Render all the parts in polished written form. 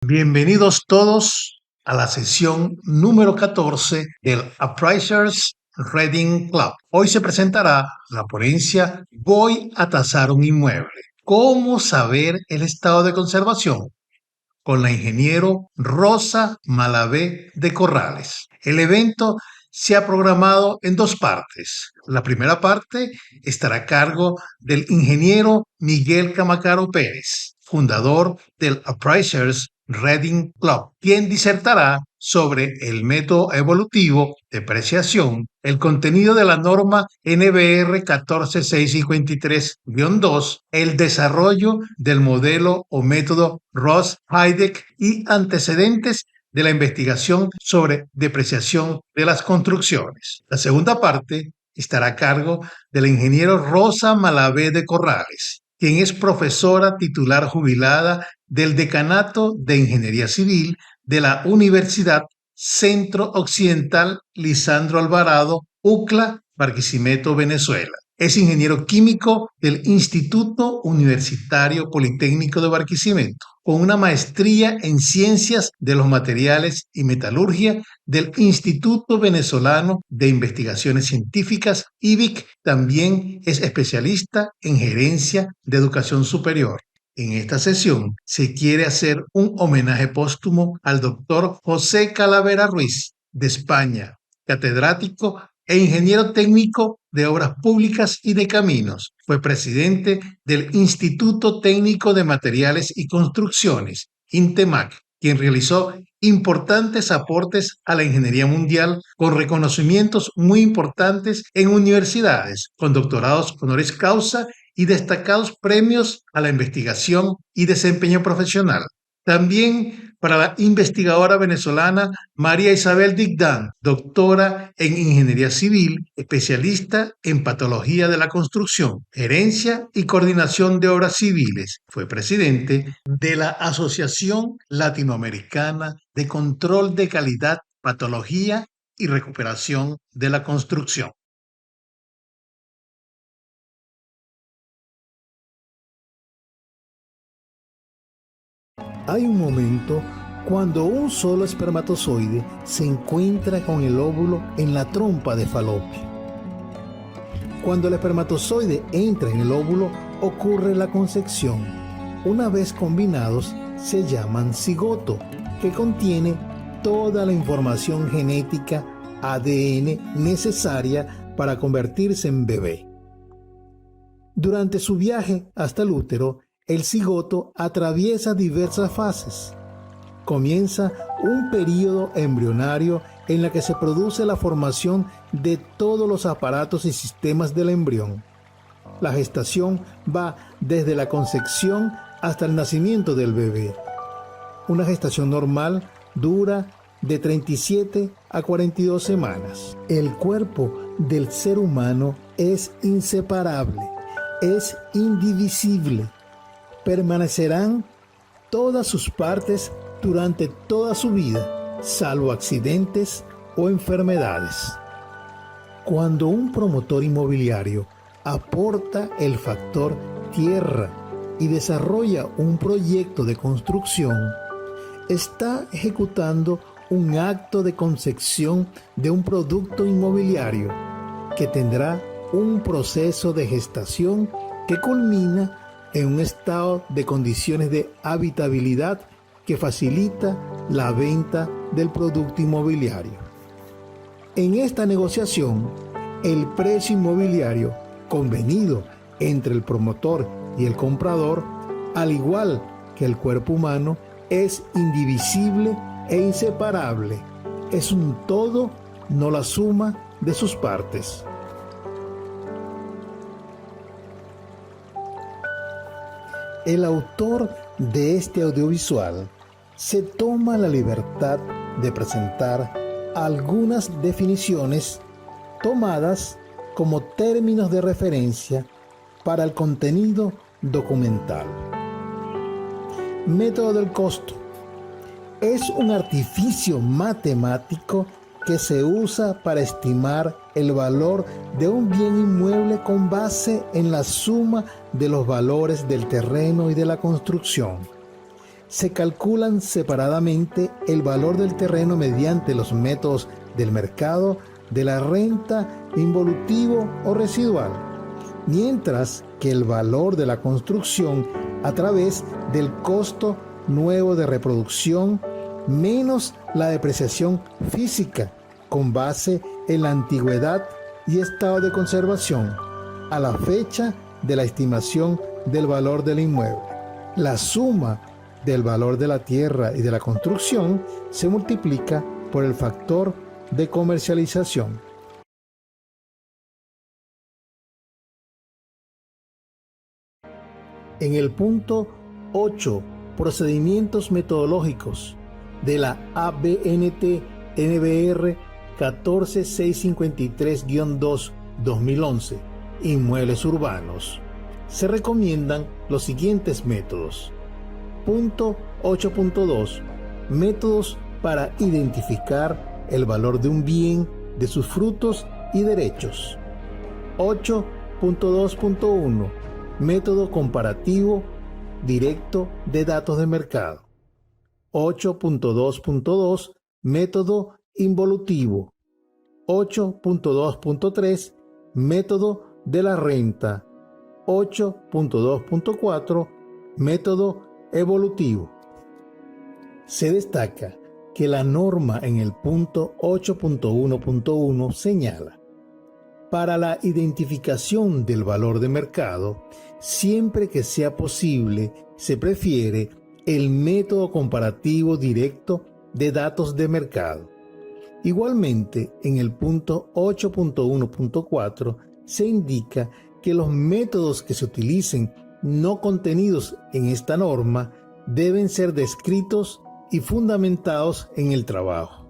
Bienvenidos todos a la sesión número 14 del Appraisers Reading Club. Hoy se presentará la ponencia Voy a tasar un inmueble. ¿Cómo saber el estado de conservación? Con la ingeniero Rosa Malavé de Corrales. El evento se ha programado en dos partes. La primera parte estará a cargo del ingeniero Miguel Camacaro Pérez, fundador del Appraisers Reading Club, quien disertará sobre el método evolutivo de apreciación, el contenido de la norma NBR 14653-2, el desarrollo del modelo o método Ross-Heideck y antecedentes de la investigación sobre depreciación de las construcciones. La segunda parte estará a cargo del ingeniero Rosa Malavé de Corrales, quien es profesora titular jubilada del Decanato de Ingeniería Civil de la Universidad Centro Occidental Lisandro Alvarado, UCLA, Barquisimeto, Venezuela. Es ingeniero químico del Instituto Universitario Politécnico de Barquisimeto, con una maestría en Ciencias de los Materiales y Metalurgia del Instituto Venezolano de Investigaciones Científicas, IBIC. También es especialista en Gerencia de Educación Superior. En esta sesión se quiere hacer un homenaje póstumo al doctor José Calavera Ruiz, de España, catedrático e ingeniero técnico de Obras Públicas y de Caminos. Fue presidente del Instituto Técnico de Materiales y Construcciones, INTEMAC, quien realizó importantes aportes a la ingeniería mundial con reconocimientos muy importantes en universidades, con doctorados honoris causa y destacados premios a la investigación y desempeño profesional. También para la investigadora venezolana María Isabel Digdán, doctora en Ingeniería Civil, especialista en Patología de la Construcción, Gerencia y Coordinación de Obras Civiles. Fue presidente de la Asociación Latinoamericana de Control de Calidad, Patología y Recuperación de la Construcción. Hay un momento cuando un solo espermatozoide se encuentra con el óvulo en la trompa de Falopio. Cuando el espermatozoide entra en el óvulo, ocurre la concepción. Una vez combinados, se llaman cigoto, que contiene toda la información genética ADN necesaria para convertirse en bebé. Durante su viaje hasta el útero, el cigoto atraviesa diversas fases. Comienza un período embrionario en la que se produce la formación de todos los aparatos y sistemas del embrión. La gestación va desde la concepción hasta el nacimiento del bebé. Una gestación normal dura de 37 a 42 semanas. El cuerpo del ser humano es inseparable, es indivisible. Permanecerán todas sus partes durante toda su vida, salvo accidentes o enfermedades. Cuando un promotor inmobiliario aporta el factor tierra y desarrolla un proyecto de construcción, está ejecutando un acto de concepción de un producto inmobiliario que tendrá un proceso de gestación que culmina en un estado de condiciones de habitabilidad que facilita la venta del producto inmobiliario. En esta negociación, el precio inmobiliario convenido entre el promotor y el comprador, al igual que el cuerpo humano, es indivisible e inseparable. Es un todo, no la suma de sus partes. El autor de este audiovisual se toma la libertad de presentar algunas definiciones tomadas como términos de referencia para el contenido documental. Método del costo. Es un artificio matemático que se usa para estimar el valor de un bien inmueble con base en la suma de los valores del terreno y de la construcción. se calculan separadamente el valor del terreno mediante los métodos del mercado, de la renta, involutivo o residual, mientras que el valor de la construcción a través del costo nuevo de reproducción menos la depreciación física con base en la antigüedad y estado de conservación a la fecha de la estimación del valor del inmueble. La suma del valor de la tierra y de la construcción se multiplica por el factor de comercialización. En el punto 8, procedimientos metodológicos de la ABNT NBR 14653-2 Inmuebles urbanos, se recomiendan los siguientes métodos. Punto 8.2. Métodos para identificar el valor de un bien, de sus frutos y derechos. 8.2.1. Método comparativo directo de datos de mercado. 8.2.2. Método involutivo. 8.2.3. Método de la renta. 8.2.4. Método evolutivo. Se destaca que la norma en el punto 8.1.1 señala: para la identificación del valor de mercado, siempre que sea posible, se prefiere el método comparativo directo de datos de mercado. Igualmente, en el punto 8.1.4 se indica que los métodos que se utilicen no contenidos en esta norma deben ser descritos y fundamentados en el trabajo.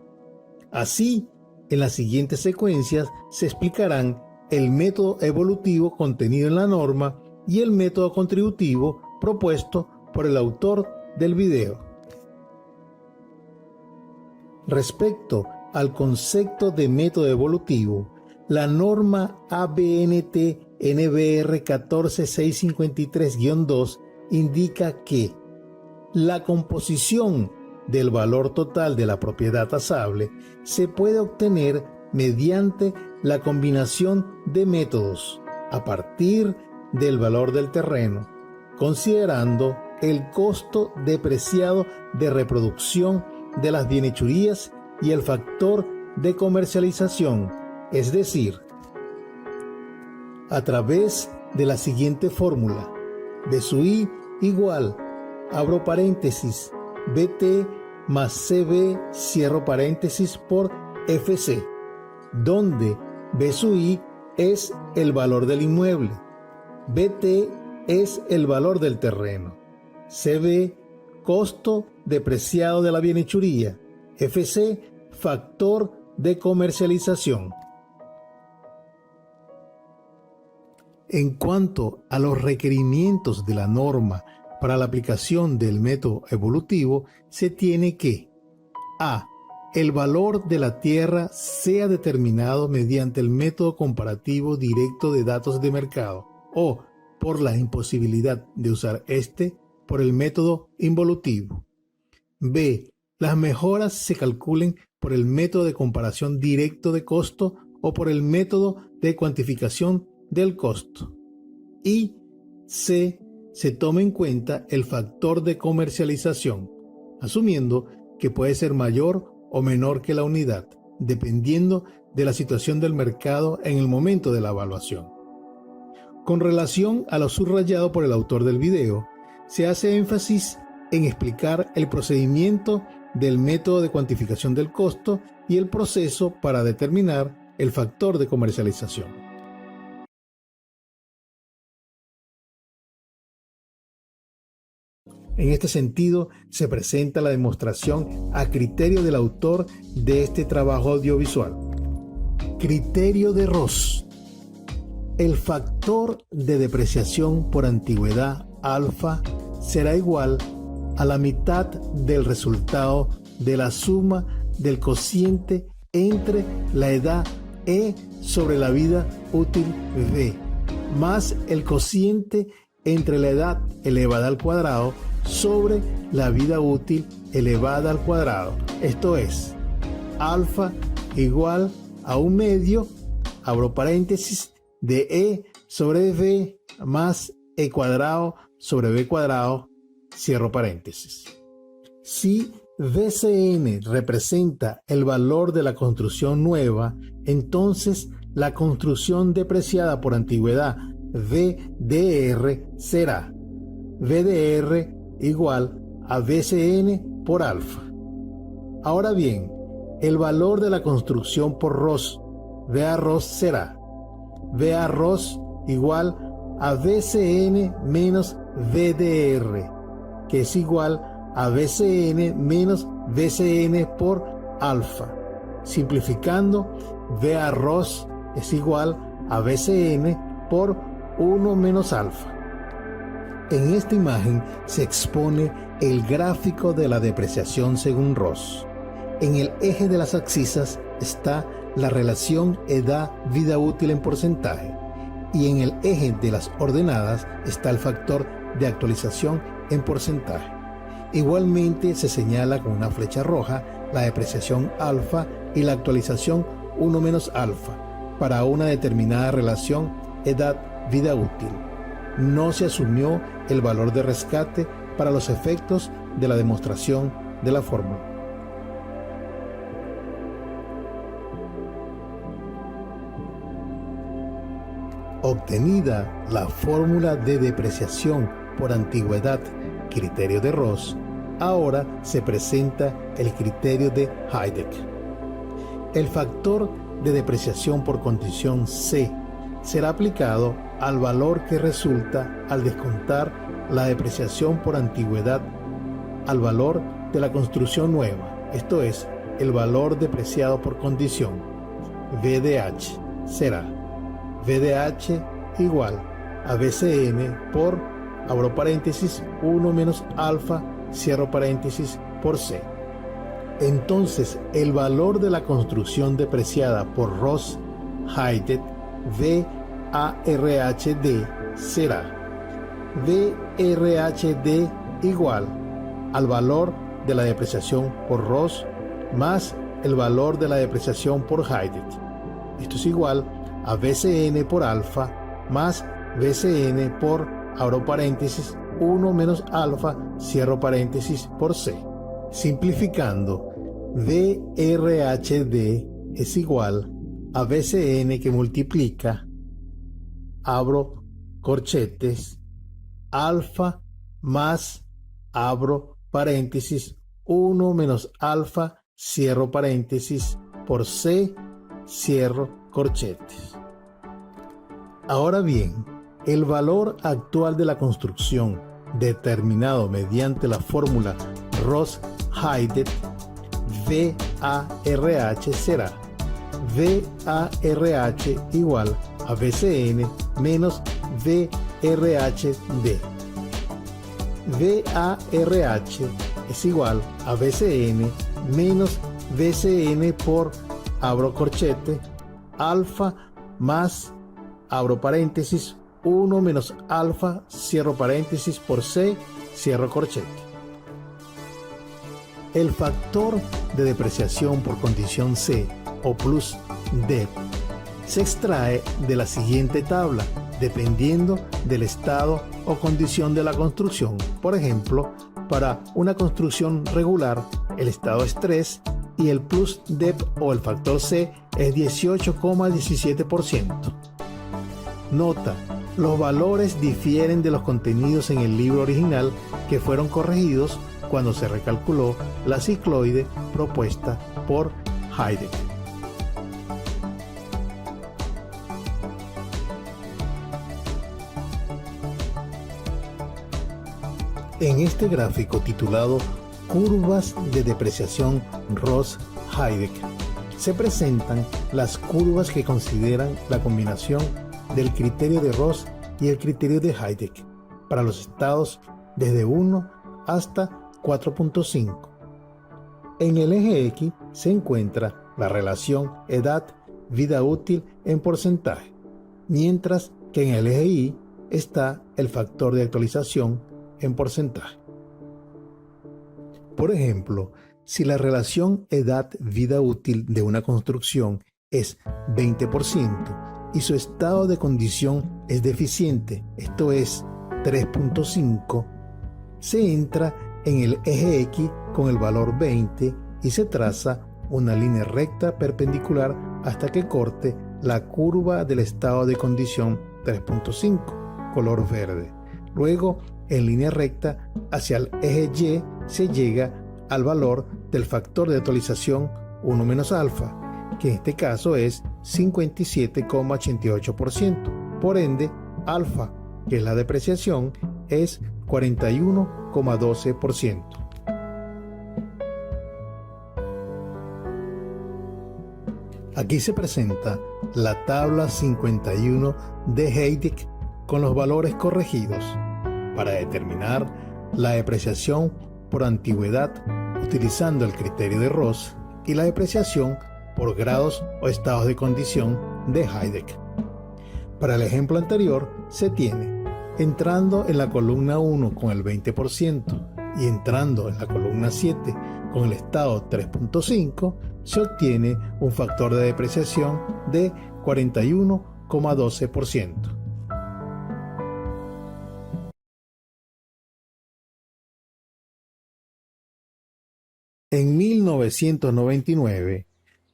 Así, en las siguientes secuencias se explicarán el método evolutivo contenido en la norma y el método contributivo propuesto por el autor del video. Respecto al concepto de método evolutivo, la norma ABNT NBR 14653-2 indica que la composición del valor total de la propiedad tasable se puede obtener mediante la combinación de métodos a partir del valor del terreno, considerando el costo depreciado de reproducción de las bienhechurías y el factor de comercialización, es decir, a través de la siguiente fórmula: B sub I igual, abro paréntesis, BT más CB, cierro paréntesis, por FC, donde B sub I es el valor del inmueble, BT es el valor del terreno, CB, costo depreciado de la bienhechuría, FC, factor de comercialización. En cuanto a los requerimientos de la norma para la aplicación del método evolutivo, se tiene que: a. El valor de la tierra sea determinado mediante el método comparativo directo de datos de mercado o, por la imposibilidad de usar este, por el método involutivo. b. Las mejoras se calculen por el método de comparación directo de costo o por el método de cuantificación del costo. Y c. Se toma en cuenta el factor de comercialización, asumiendo que puede ser mayor o menor que la unidad, dependiendo de la situación del mercado en el momento de la evaluación. Con relación a lo subrayado por el autor del video, se hace énfasis en explicar el procedimiento del método de cuantificación del costo y el proceso para determinar el factor de comercialización. En este sentido, se presenta la demostración a criterio del autor de este trabajo audiovisual. Criterio de Ross. El factor de depreciación por antigüedad alfa será igual a la mitad del resultado de la suma del cociente entre la edad E sobre la vida útil V, más el cociente entre la edad elevada al cuadrado sobre la vida útil elevada al cuadrado. Esto es, alfa igual a 1/2, abro paréntesis, de E sobre V más E cuadrado sobre B cuadrado, cierro paréntesis. Si VCN representa el valor de la construcción nueva, entonces la construcción depreciada por antigüedad VDR será VDR igual a VCN por alfa. Ahora bien, el valor de la construcción por ROS, VA ROS será VA ROS igual a VCN menos VDR, que es igual a VCN menos VCN por alfa. Simplificando, VA ROS es igual a VCN por 1 menos alfa. En esta imagen se expone el gráfico de la depreciación según ROS. En el eje de las abscisas está la relación edad-vida útil en porcentaje y en el eje de las ordenadas está el factor de actualización en porcentaje. Igualmente se señala con una flecha roja la depreciación alfa y la actualización 1 menos alfa para una determinada relación edad-vida útil. No se asumió el valor de rescate para los efectos de la demostración de la fórmula. Obtenida la fórmula de depreciación por antigüedad, criterio de ROS, ahora se presenta el criterio de Heidegg. El factor de depreciación por condición C será aplicado al valor que resulta al descontar la depreciación por antigüedad al valor de la construcción nueva, esto es, el valor depreciado por condición. VDH será VDH igual a VCN por, abro paréntesis, 1 menos alfa, cierro paréntesis, por C. Entonces, el valor de la construcción depreciada por Ross Heidegg VARHD será VRHD igual al valor de la depreciación por Ross más el valor de la depreciación por Heidegg. Esto es igual a VCN por alfa más VCN por, abro paréntesis, 1 menos alfa, cierro paréntesis, por C. Simplificando, VRHD es igual a VCN que multiplica, abro corchetes, alfa más, abro paréntesis, 1 menos alfa, cierro paréntesis, por C, cierro corchetes. Ahora bien, el valor actual de la construcción, determinado mediante la fórmula Ross-Heidegg, VARH será VARH igual a VCN menos VRHD. VARH es igual a VCN menos VCN por, abro corchete, alfa más, abro paréntesis, 1 menos alfa, cierro paréntesis, por C, cierro corchete. El factor de depreciación por condición C o plus DEP se extrae de la siguiente tabla, dependiendo del estado o condición de la construcción. Por ejemplo, para una construcción regular, el estado es 3 y el plus DEP o el factor C es 18,17%. Nota: los valores difieren de los contenidos en el libro original que fueron corregidos cuando se recalculó la cicloide propuesta por Heidegg. En este gráfico titulado Curvas de depreciación Ross-Heidegg se presentan las curvas que consideran la combinación del criterio de Ross y el criterio de Heidegg para los estados desde 1 hasta 4.5. En el eje X se encuentra la relación edad-vida útil en porcentaje, mientras que en el eje Y está el factor de actualización en porcentaje. Por ejemplo, si la relación edad-vida útil de una construcción es 20% y su estado de condición es deficiente, esto es 3.5, se entra en el eje X con el valor 20 y se traza una línea recta perpendicular hasta que corte la curva del estado de condición 3.5, color verde. Luego, en línea recta hacia el eje Y se llega al valor del factor de actualización 1 menos alfa, que en este caso es 57,88%. Por ende, alfa, que es la depreciación, es 41,12%. Aquí se presenta la tabla 51 de Heidig con los valores corregidos para determinar la depreciación por antigüedad utilizando el criterio de Ross y la depreciación por grados o estados de condición de Heidig. Para el ejemplo anterior se tiene, entrando en la columna 1 con el 20% y entrando en la columna 7 con el estado 3.5, se obtiene un factor de depreciación de 41,12%. En 1999,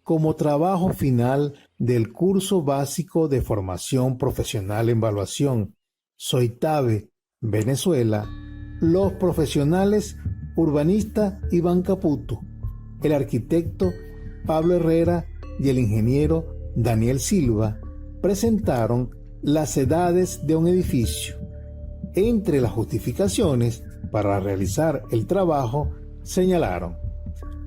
como trabajo final del curso básico de formación profesional en evaluación Soitabe, Venezuela, los profesionales urbanista Iván Caputo, el arquitecto Pablo Herrera y el ingeniero Daniel Silva presentaron las edades de un edificio. Entre las justificaciones para realizar el trabajo señalaron: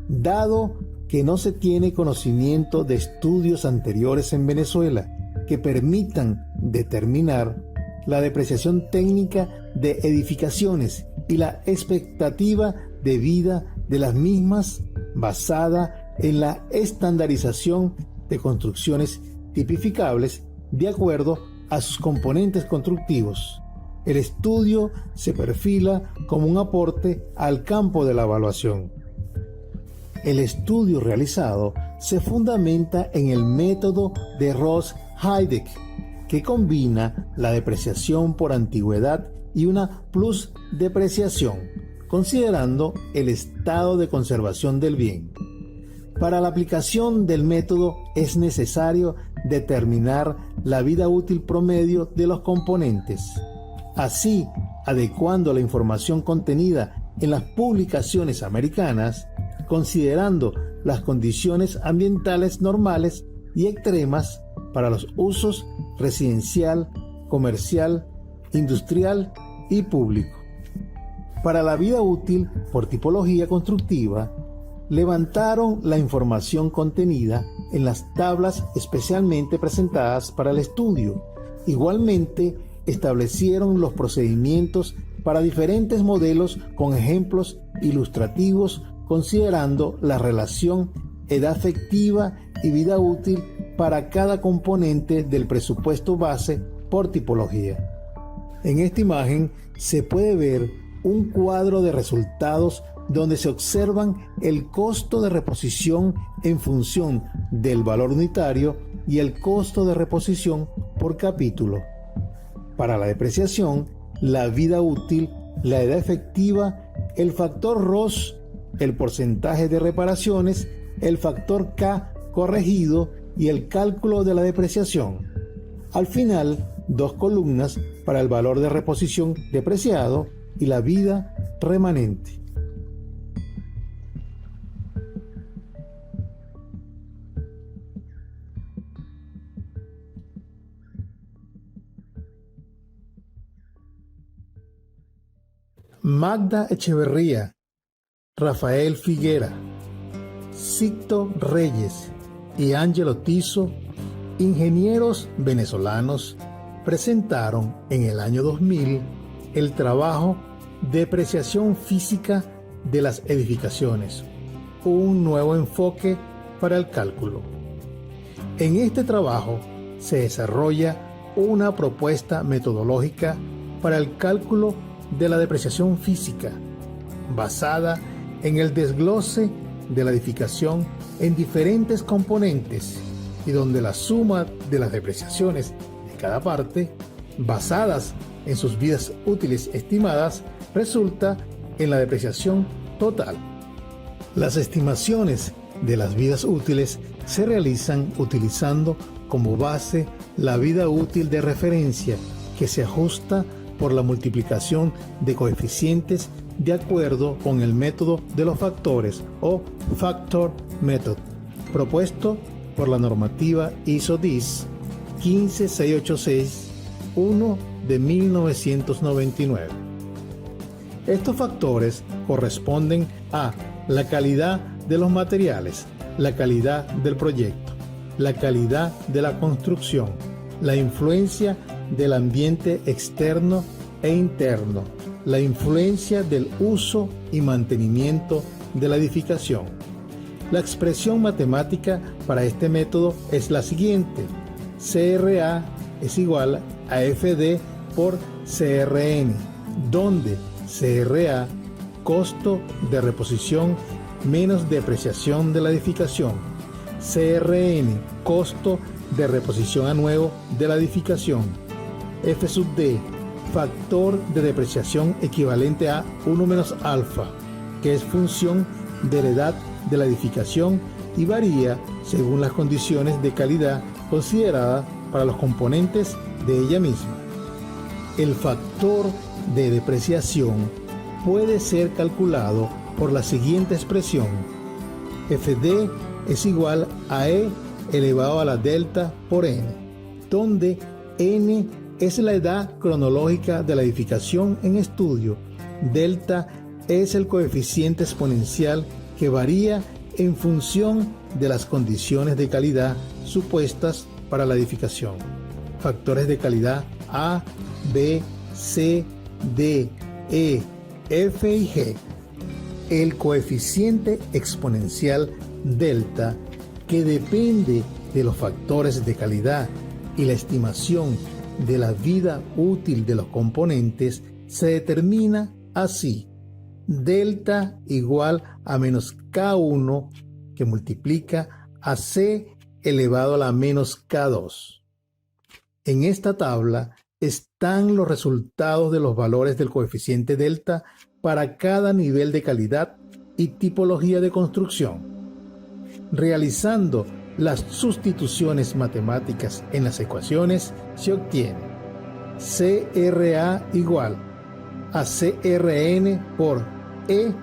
dado que no se tiene conocimiento de estudios anteriores en Venezuela que permitan determinar la depreciación técnica de edificaciones y la expectativa de vida de las mismas basada en la estandarización de construcciones tipificables de acuerdo a sus componentes constructivos, el estudio se perfila como un aporte al campo de la evaluación. El estudio realizado se fundamenta en el método de Ross-Heidig, que combina la depreciación por antigüedad y una plusdepreciación, considerando el estado de conservación del bien. Para la aplicación del método es necesario determinar la vida útil promedio de los componentes. Así, adecuando la información contenida en las publicaciones americanas, considerando las condiciones ambientales normales y extremas para los usos residencial, comercial, industrial y público. Para la vida útil por tipología constructiva, levantaron la información contenida en las tablas especialmente presentadas para el estudio. Igualmente, establecieron los procedimientos para diferentes modelos con ejemplos ilustrativos considerando la relación edad efectiva y vida útil para cada componente del presupuesto base por tipología. En esta imagen se puede ver un cuadro de resultados donde se observan el costo de reposición en función del valor unitario y el costo de reposición por capítulo. Para la depreciación, la vida útil, la edad efectiva, el factor Ross, el porcentaje de reparaciones, el factor K corregido y el cálculo de la depreciación. Al final, dos columnas para el valor de reposición depreciado y la vida remanente. Magda Echeverría, Rafael Figuera, Sixto Reyes y Ángelo Tiso, ingenieros venezolanos, presentaron en el año 2000 el trabajo Depreciación física de las edificaciones, un nuevo enfoque para el cálculo. En este trabajo se desarrolla una propuesta metodológica para el cálculo de la depreciación física, basada en el desglose de la edificación en diferentes componentes y donde la suma de las depreciaciones de cada parte, basadas en sus vidas útiles estimadas, resulta en la depreciación total. Las estimaciones de las vidas útiles se realizan utilizando como base la vida útil de referencia, que se ajusta por la multiplicación de coeficientes de acuerdo con el método de los factores o Factor Method, propuesto por la normativa ISO-DIS 15686-1 de 1999. Estos factores corresponden a la calidad de los materiales, la calidad del proyecto, la calidad de la construcción, la influencia del ambiente externo e interno, la influencia del uso y mantenimiento de la edificación. La expresión matemática para este método es la siguiente: CRA es igual a FD por CRN, donde CRA, costo de reposición menos depreciación de la edificación, CRN, costo de reposición a nuevo de la edificación, F sub D, factor de depreciación equivalente a 1 menos alfa, que es función de la edad de la edificación y varía según las condiciones de calidad consideradas para los componentes de ella misma. El factor de depreciación puede ser calculado por la siguiente expresión: FD es igual a E elevado a la delta por N, donde N es la edad cronológica de la edificación en estudio, delta es el coeficiente exponencial que varía en función de las condiciones de calidad supuestas para la edificación. Factores de calidad A, B, C, D, E, F y G. El coeficiente exponencial delta, que depende de los factores de calidad y la estimación de la vida útil de los componentes, se determina así: delta igual a menos K1, que multiplica a C elevado a la menos K2. En esta tabla están los resultados de los valores del coeficiente delta para cada nivel de calidad y tipología de construcción. Realizando las sustituciones matemáticas en las ecuaciones, se obtiene CRA igual a CRN por E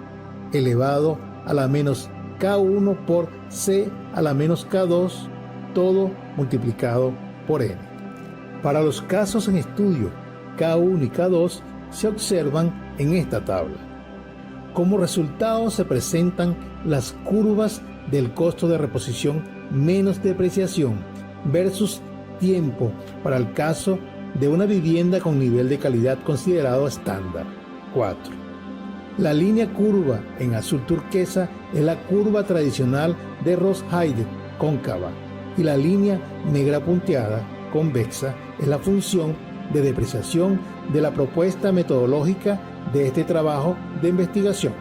elevado a la menos K1 por C a la menos K2, todo multiplicado por N. Para los casos en estudio, K1 y K2 se observan en esta tabla. Como resultado se presentan las curvas del costo de reposición menos depreciación versus tiempo para el caso de una vivienda con nivel de calidad considerado estándar. 4. La línea curva en azul turquesa es la curva tradicional de Ross-Heider cóncava y la línea negra punteada convexa es la función de depreciación de la propuesta metodológica de este trabajo de investigación.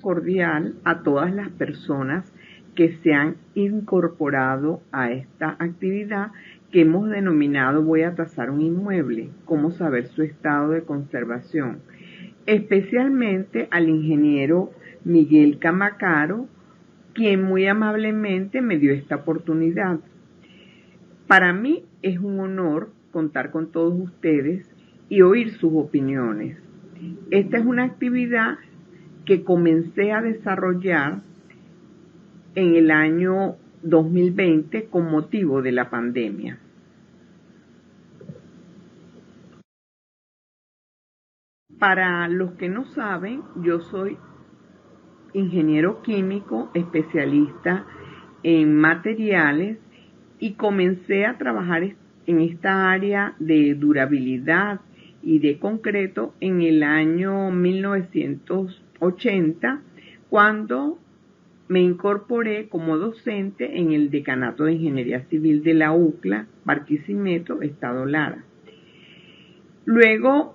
Cordial a todas las personas que se han incorporado a esta actividad que hemos denominado Voy a tasar un inmueble, cómo saber su estado de conservación, especialmente al ingeniero Miguel Camacaro, quien muy amablemente me dio esta oportunidad. Para mí es un honor contar con todos ustedes y oír sus opiniones. Esta es una actividad que comencé a desarrollar en el año 2020 con motivo de la pandemia. Para los que no saben, yo soy ingeniero químico, especialista en materiales, y comencé a trabajar en esta área de durabilidad y de concreto en el año 1980, cuando me incorporé como docente en el Decanato de Ingeniería Civil de la UCLA, Barquisimeto, Estado Lara. Luego,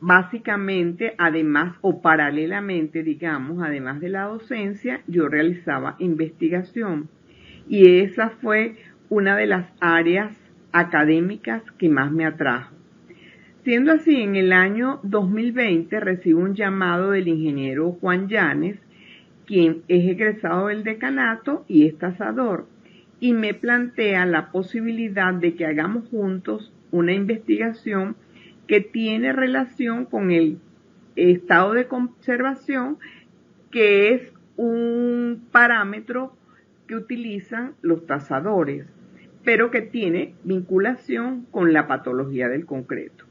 básicamente, además o paralelamente, digamos, además de la docencia, yo realizaba investigación. Y esa fue una de las áreas académicas que más me atrajo. Siendo así, en el año 2020 recibo un llamado del ingeniero Juan Llanes, quien es egresado del decanato y es tasador, y me plantea la posibilidad de que hagamos juntos una investigación que tiene relación con el estado de conservación, que es un parámetro que utilizan los tasadores, pero que tiene vinculación con la patología del concreto.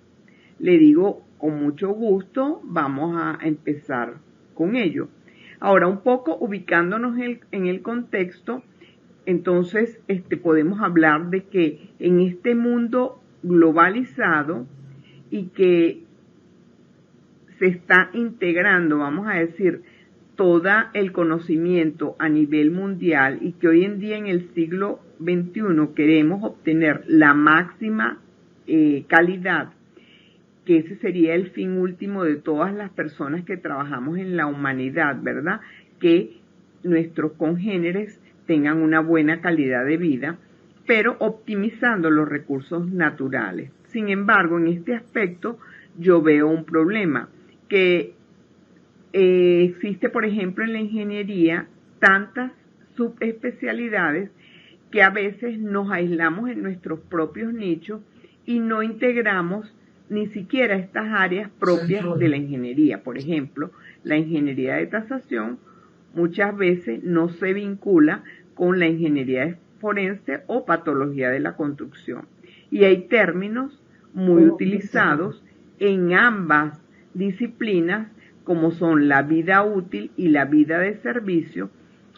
Le digo, con mucho gusto, vamos a empezar con ello. Ahora, un poco ubicándonos en el contexto, entonces podemos hablar de que en este mundo globalizado y que se está integrando, vamos a decir, todo el conocimiento a nivel mundial, y que hoy en día en el siglo XXI queremos obtener la máxima calidad, que ese sería el fin último de todas las personas que trabajamos en la humanidad, ¿verdad? Que nuestros congéneres tengan una buena calidad de vida, pero optimizando los recursos naturales. Sin embargo, en este aspecto yo veo un problema, que existe, por ejemplo, en la ingeniería tantas subespecialidades que a veces nos aislamos en nuestros propios nichos y no integramos ni siquiera estas áreas propias de la ingeniería. Por ejemplo, la ingeniería de tasación muchas veces no se vincula con la ingeniería forense o patología de la construcción. Y hay términos muy utilizados en ambas disciplinas, como son la vida útil y la vida de servicio,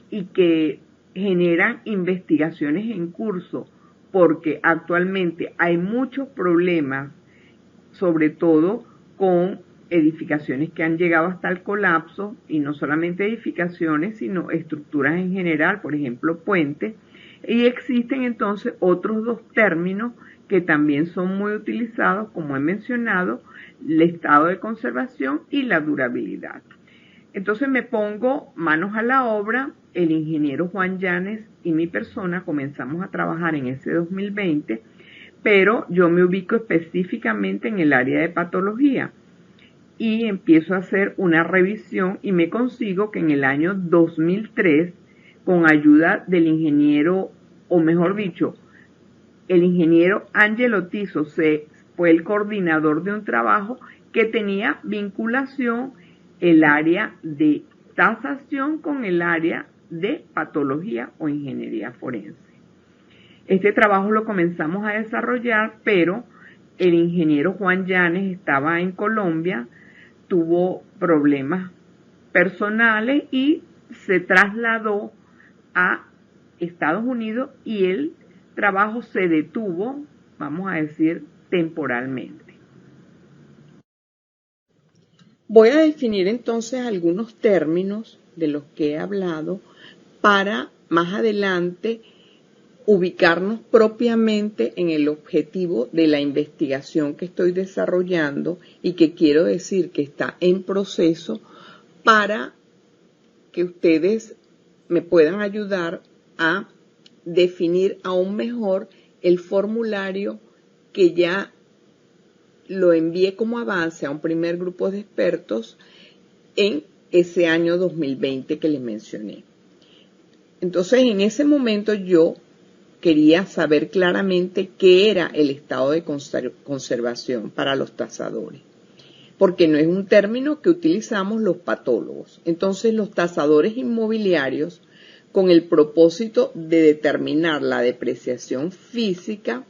y que generan investigaciones en curso, porque actualmente hay muchos problemas, sobre todo con edificaciones que han llegado hasta el colapso, y no solamente edificaciones, sino estructuras en general, por ejemplo, puentes, y existen entonces otros dos términos que también son muy utilizados, como he mencionado, el estado de conservación y la durabilidad. Entonces me pongo manos a la obra, el ingeniero Juan Llanes y mi persona comenzamos a trabajar en ese 2020, pero yo me ubico específicamente en el área de patología y empiezo a hacer una revisión y me consigo que en el año 2003, con ayuda del ingeniero, o mejor dicho, el ingeniero Ángelo Tiso fue el coordinador de un trabajo que tenía vinculación el área de tasación con el área de patología o ingeniería forense. Este trabajo lo comenzamos a desarrollar, pero el ingeniero Juan Llanes estaba en Colombia, tuvo problemas personales y se trasladó a Estados Unidos y el trabajo se detuvo, vamos a decir, temporalmente. Voy a definir entonces algunos términos de los que he hablado para más adelante ubicarnos propiamente en el objetivo de la investigación que estoy desarrollando y que quiero decir que está en proceso, para que ustedes me puedan ayudar a definir aún mejor el formulario que ya lo envié como avance a un primer grupo de expertos en ese año 2020 que les mencioné. Entonces, en ese momento yo quería saber claramente qué era el estado de conservación para los tasadores, porque no es un término que utilizamos los patólogos. Entonces, los tasadores inmobiliarios, con el propósito de determinar la depreciación física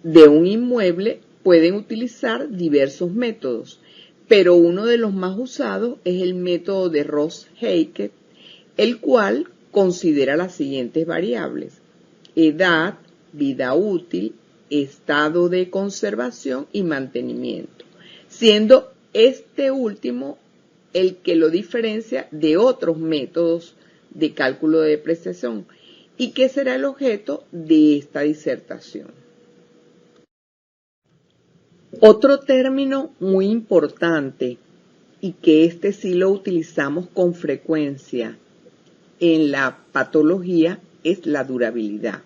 de un inmueble, pueden utilizar diversos métodos, pero uno de los más usados es el método de Ross-Hackett, el cual considera las siguientes variables: edad, vida útil, estado de conservación y mantenimiento, siendo este último el que lo diferencia de otros métodos de cálculo de depreciación, y que será el objeto de esta disertación. Otro término muy importante y que este sí lo utilizamos con frecuencia en la patología es la durabilidad.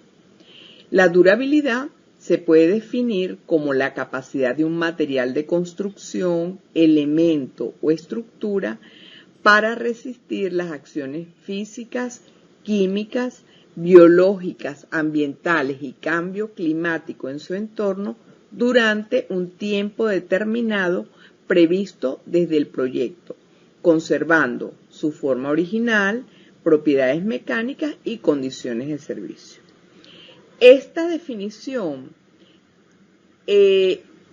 La durabilidad se puede definir como la capacidad de un material de construcción, elemento o estructura para resistir las acciones físicas, químicas, biológicas, ambientales y cambio climático en su entorno durante un tiempo determinado previsto desde el proyecto, conservando su forma original, propiedades mecánicas y condiciones de servicio. Esta definición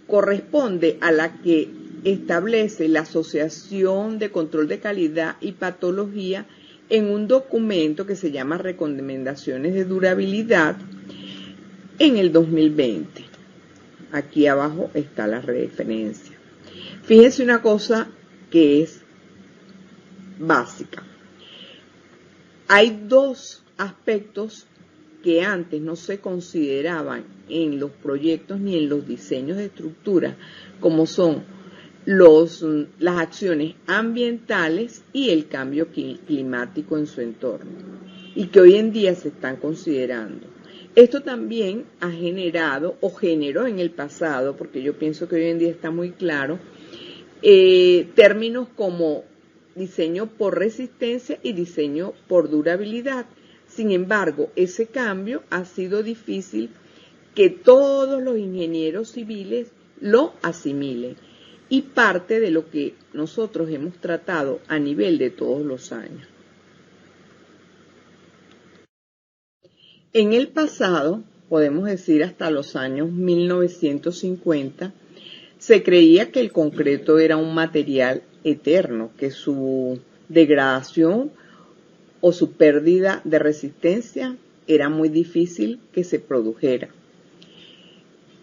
corresponde a la que establece la Asociación de Control de Calidad y Patología en un documento que se llama Recomendaciones de Durabilidad en el 2020. Aquí abajo está la referencia. Fíjense una cosa que es básica. Hay dos aspectos que antes no se consideraban en los proyectos ni en los diseños de estructura, como son las acciones ambientales y el cambio climático en su entorno, y que hoy en día se están considerando. Esto también ha generado o generó en el pasado, porque yo pienso que hoy en día está muy claro, términos como diseño por resistencia y diseño por durabilidad. Sin embargo, ese cambio ha sido difícil que todos los ingenieros civiles lo asimilen, y parte de lo que nosotros hemos tratado a nivel de todos los años. En el pasado, podemos decir hasta los años 1950, se creía que el concreto era un material eterno, que su degradación o su pérdida de resistencia era muy difícil que se produjera.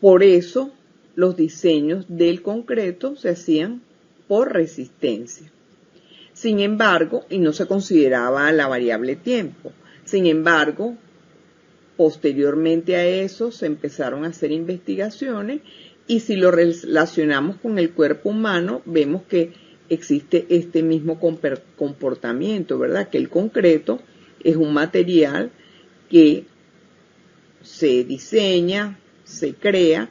Por eso, los diseños del concreto se hacían por resistencia. Sin embargo, y no se consideraba la variable tiempo. Sin embargo, posteriormente a eso se empezaron a hacer investigaciones, y si lo relacionamos con el cuerpo humano, vemos que existe este mismo comportamiento, ¿verdad? Que el concreto es un material que se diseña, se crea,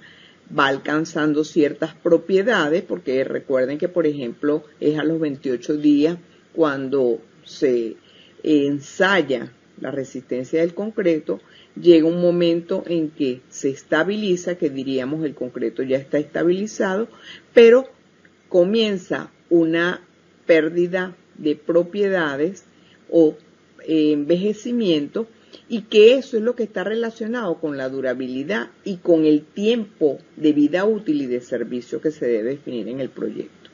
va alcanzando ciertas propiedades, porque recuerden que, por ejemplo, es a los 28 días cuando se ensaya la resistencia del concreto, llega un momento en que se estabiliza, que diríamos el concreto ya está estabilizado, pero comienza una pérdida de propiedades o envejecimiento, y que eso es lo que está relacionado con la durabilidad y con el tiempo de vida útil y de servicio que se debe definir en el proyecto.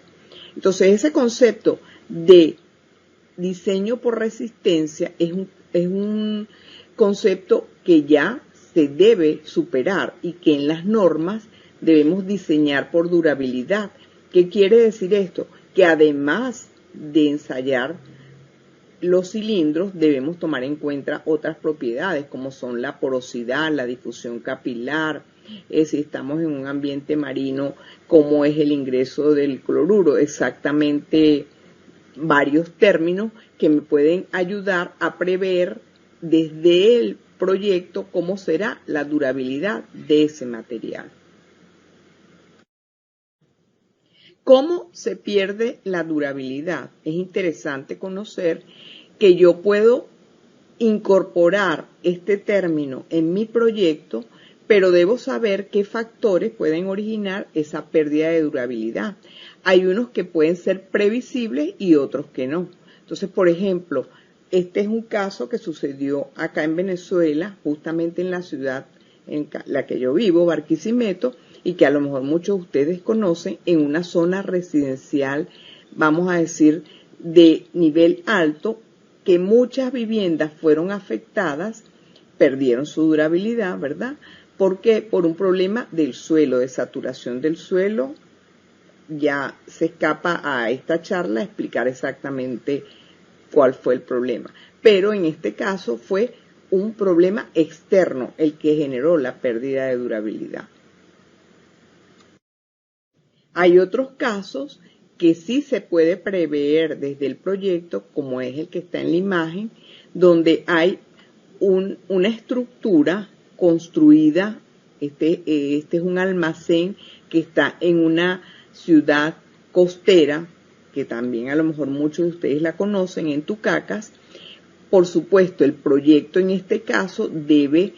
Entonces, ese concepto de diseño por resistencia es un concepto que ya se debe superar, y que en las normas debemos diseñar por durabilidad. ¿Qué quiere decir esto? Que además de ensayar los cilindros, debemos tomar en cuenta otras propiedades, como son la porosidad, la difusión capilar, si estamos en un ambiente marino, cómo es el ingreso del cloruro. Exactamente, varios términos que me pueden ayudar a prever desde el proyecto cómo será la durabilidad de ese material. ¿Cómo se pierde la durabilidad? Es interesante conocer que yo puedo incorporar este término en mi proyecto, pero debo saber qué factores pueden originar esa pérdida de durabilidad. Hay unos que pueden ser previsibles y otros que no. Entonces, por ejemplo, este es un caso que sucedió acá en Venezuela, justamente en la ciudad en la que yo vivo, Barquisimeto, y que a lo mejor muchos de ustedes conocen, en una zona residencial, vamos a decir, de nivel alto, que muchas viviendas fueron afectadas, perdieron su durabilidad, ¿verdad? Porque por un problema del suelo, de saturación del suelo. Ya se escapa a esta charla explicar exactamente cuál fue el problema. Pero en este caso fue un problema externo el que generó la pérdida de durabilidad. Hay otros casos que sí se puede prever desde el proyecto, como es el que está en la imagen, donde hay una estructura construida. Este es un almacén que está en una ciudad costera, que también a lo mejor muchos de ustedes la conocen, en Tucacas. Por supuesto, el proyecto en este caso debe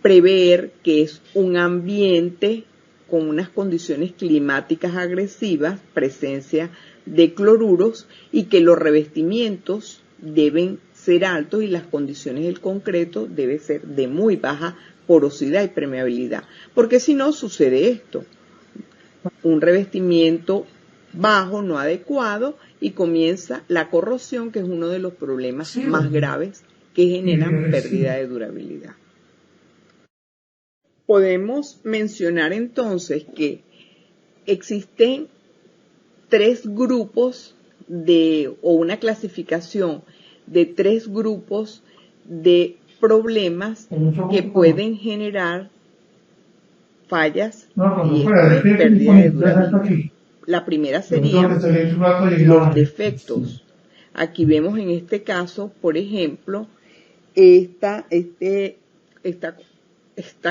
prever que es un ambiente con unas condiciones climáticas agresivas, presencia de cloruros, y que los revestimientos deben ser altos y las condiciones del concreto deben ser de muy baja porosidad y permeabilidad, porque si no sucede esto, un revestimiento bajo, no adecuado, y comienza la corrosión, que es uno de los problemas más graves que generan pérdida de durabilidad. Podemos mencionar entonces que existen tres grupos o una clasificación de tres grupos de problemas que pueden generar fallas y pérdida de durabilidad. La primera sería los defectos. Aquí vemos en este caso, por ejemplo, esta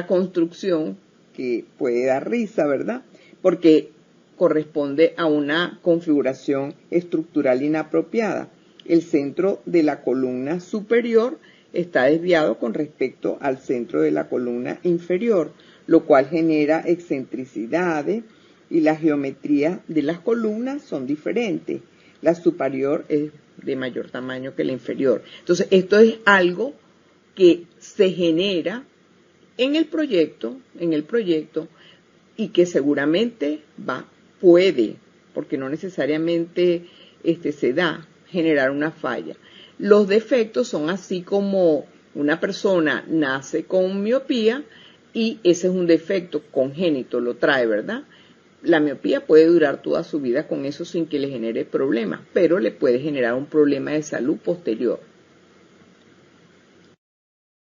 construcción que puede dar risa, ¿verdad? Porque corresponde a una configuración estructural inapropiada. El centro de la columna superior está desviado con respecto al centro de la columna inferior, lo cual genera excentricidades, y las geometrías de las columnas son diferentes. La superior es de mayor tamaño que la inferior. Entonces, esto es algo que se genera en el proyecto y que seguramente puede, porque no necesariamente se da, generar una falla. Los defectos son así como una persona nace con miopía y ese es un defecto congénito, lo trae, ¿verdad? La miopía puede durar toda su vida con eso sin que le genere problemas, pero le puede generar un problema de salud posterior.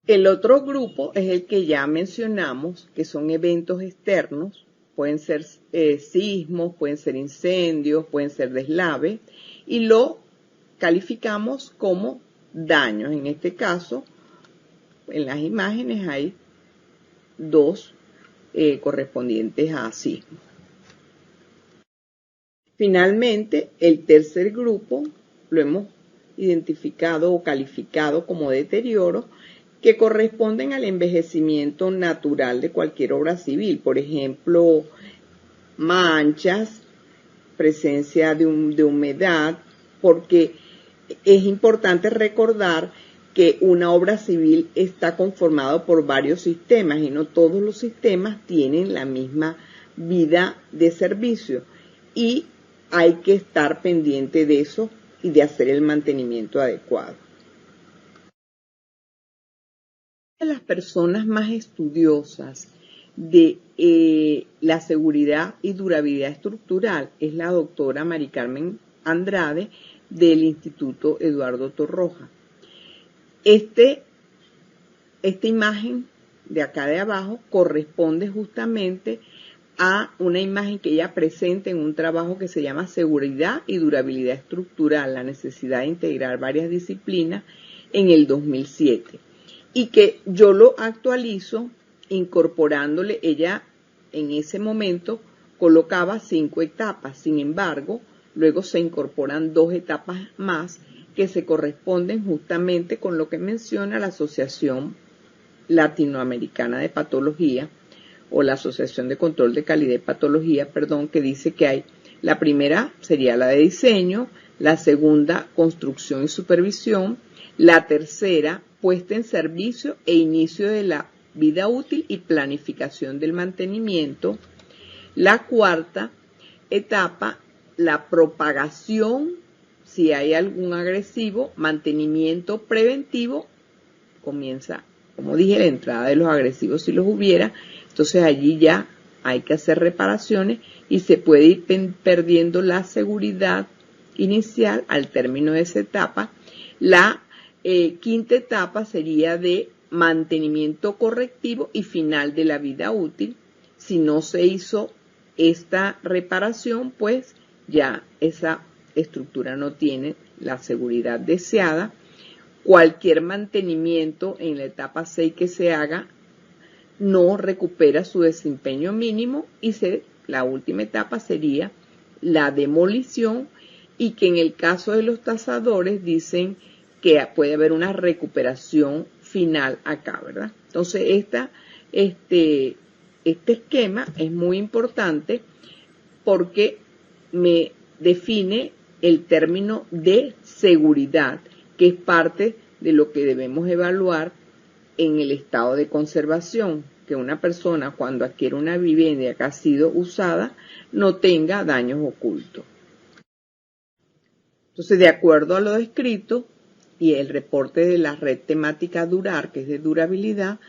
El otro grupo es el que ya mencionamos, que son eventos externos, pueden ser sismos, pueden ser incendios, pueden ser deslaves, y lo calificamos como daños. En este caso, en las imágenes hay dos correspondientes a sismos. Finalmente, el tercer grupo lo hemos identificado o calificado como deterioro, que corresponden al envejecimiento natural de cualquier obra civil. Por ejemplo, manchas, presencia de humedad, porque es importante recordar que una obra civil está conformada por varios sistemas y no todos los sistemas tienen la misma vida de servicio, y hay que estar pendiente de eso y de hacer el mantenimiento adecuado. Una de las personas más estudiosas de la seguridad y durabilidad estructural es la doctora Mari Carmen Andrade del Instituto Eduardo Torroja. Esta imagen de acá de abajo corresponde justamente a una imagen que ella presenta en un trabajo que se llama Seguridad y Durabilidad Estructural, la necesidad de integrar varias disciplinas, en el 2007. Y que yo lo actualizo incorporándole, ella en ese momento colocaba 5 etapas, sin embargo, luego se incorporan 2 etapas más que se corresponden justamente con lo que menciona la Asociación Latinoamericana de Patología, o la Asociación de Control de Calidad y Patología, que dice que hay, la primera sería la de diseño, la segunda construcción y supervisión, la tercera puesta en servicio e inicio de la vida útil y planificación del mantenimiento, la cuarta etapa, la propagación, si hay algún agresivo, mantenimiento preventivo, comienza, como dije, la entrada de los agresivos si los hubiera. Entonces allí ya hay que hacer reparaciones y se puede ir perdiendo la seguridad inicial al término de esa etapa. La quinta etapa sería de mantenimiento correctivo y final de la vida útil. Si no se hizo esta reparación, pues ya esa estructura no tiene la seguridad deseada. Cualquier mantenimiento en la etapa 6 que se haga no recupera su desempeño mínimo y la última etapa sería la demolición, y que en el caso de los tasadores dicen que puede haber una recuperación final acá, ¿verdad? Entonces este esquema es muy importante porque me define el término de seguridad, que es parte de lo que debemos evaluar en el estado de conservación, que una persona cuando adquiere una vivienda que ha sido usada no tenga daños ocultos. Entonces, de acuerdo a lo descrito y el reporte de la red temática Durar, que es de durabilidad,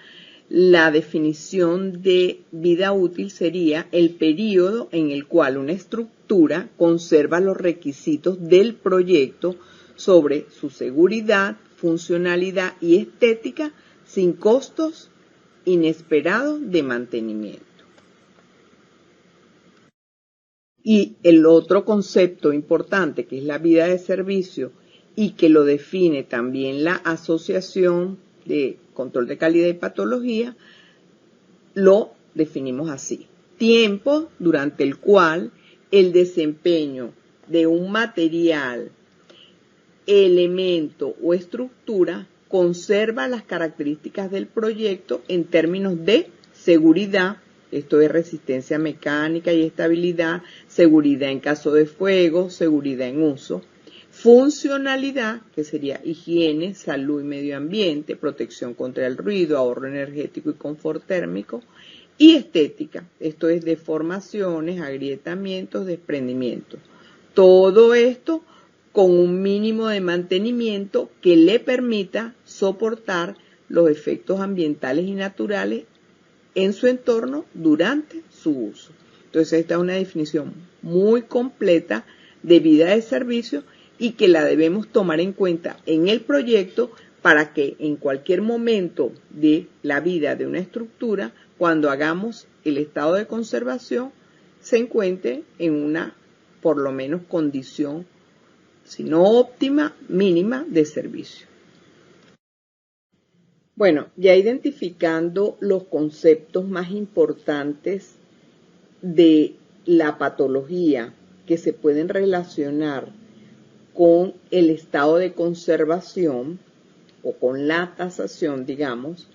la definición de vida útil sería el periodo en el cual una estructura conserva los requisitos del proyecto sobre su seguridad, funcionalidad y estética sin costos inesperados de mantenimiento. Y el otro concepto importante, que es la vida de servicio, y que lo define también la Asociación de Control de Calidad y Patología, lo definimos así: tiempo durante el cual el desempeño de un material, elemento o estructura conserva las características del proyecto en términos de seguridad, esto es resistencia mecánica y estabilidad, seguridad en caso de fuego, seguridad en uso, funcionalidad, que sería higiene, salud y medio ambiente, protección contra el ruido, ahorro energético y confort térmico, y estética, esto es deformaciones, agrietamientos, desprendimientos. Todo esto con un mínimo de mantenimiento que le permita soportar los efectos ambientales y naturales en su entorno durante su uso. Entonces, esta es una definición muy completa de vida de servicio y que la debemos tomar en cuenta en el proyecto para que en cualquier momento de la vida de una estructura, cuando hagamos el estado de conservación, se encuentre en una, por lo menos, condición, si no óptima, mínima de servicio. Bueno, ya identificando los conceptos más importantes de la patología que se pueden relacionar con el estado de conservación o con la tasación, digamos,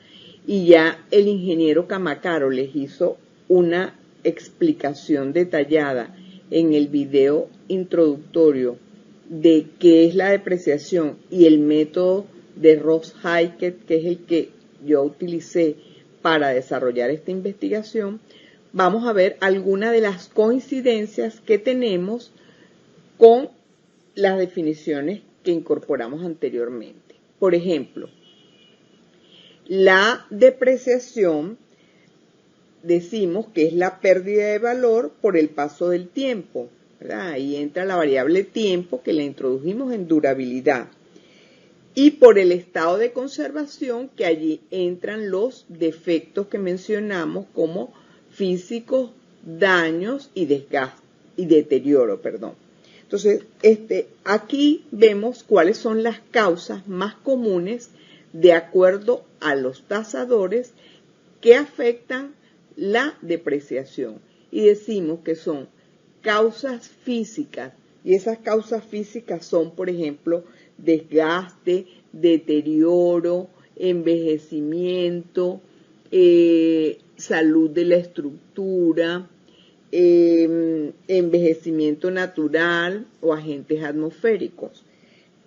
y ya el ingeniero Camacaro les hizo una explicación detallada en el video introductorio de qué es la depreciación y el método de Ross-Hackett, que es el que yo utilicé para desarrollar esta investigación, vamos a ver algunas de las coincidencias que tenemos con las definiciones que incorporamos anteriormente. Por ejemplo, la depreciación decimos que es la pérdida de valor por el paso del tiempo, ¿verdad? Ahí entra la variable tiempo que la introdujimos en durabilidad. Y por el estado de conservación, que allí entran los defectos que mencionamos como físicos, daños y desgaste y deterioro, perdón. Entonces, aquí vemos cuáles son las causas más comunes de acuerdo a los tasadores que afectan la depreciación. Y decimos que son causas físicas, y esas causas físicas son, por ejemplo, desgaste, deterioro, envejecimiento, salud de la estructura, envejecimiento natural o agentes atmosféricos.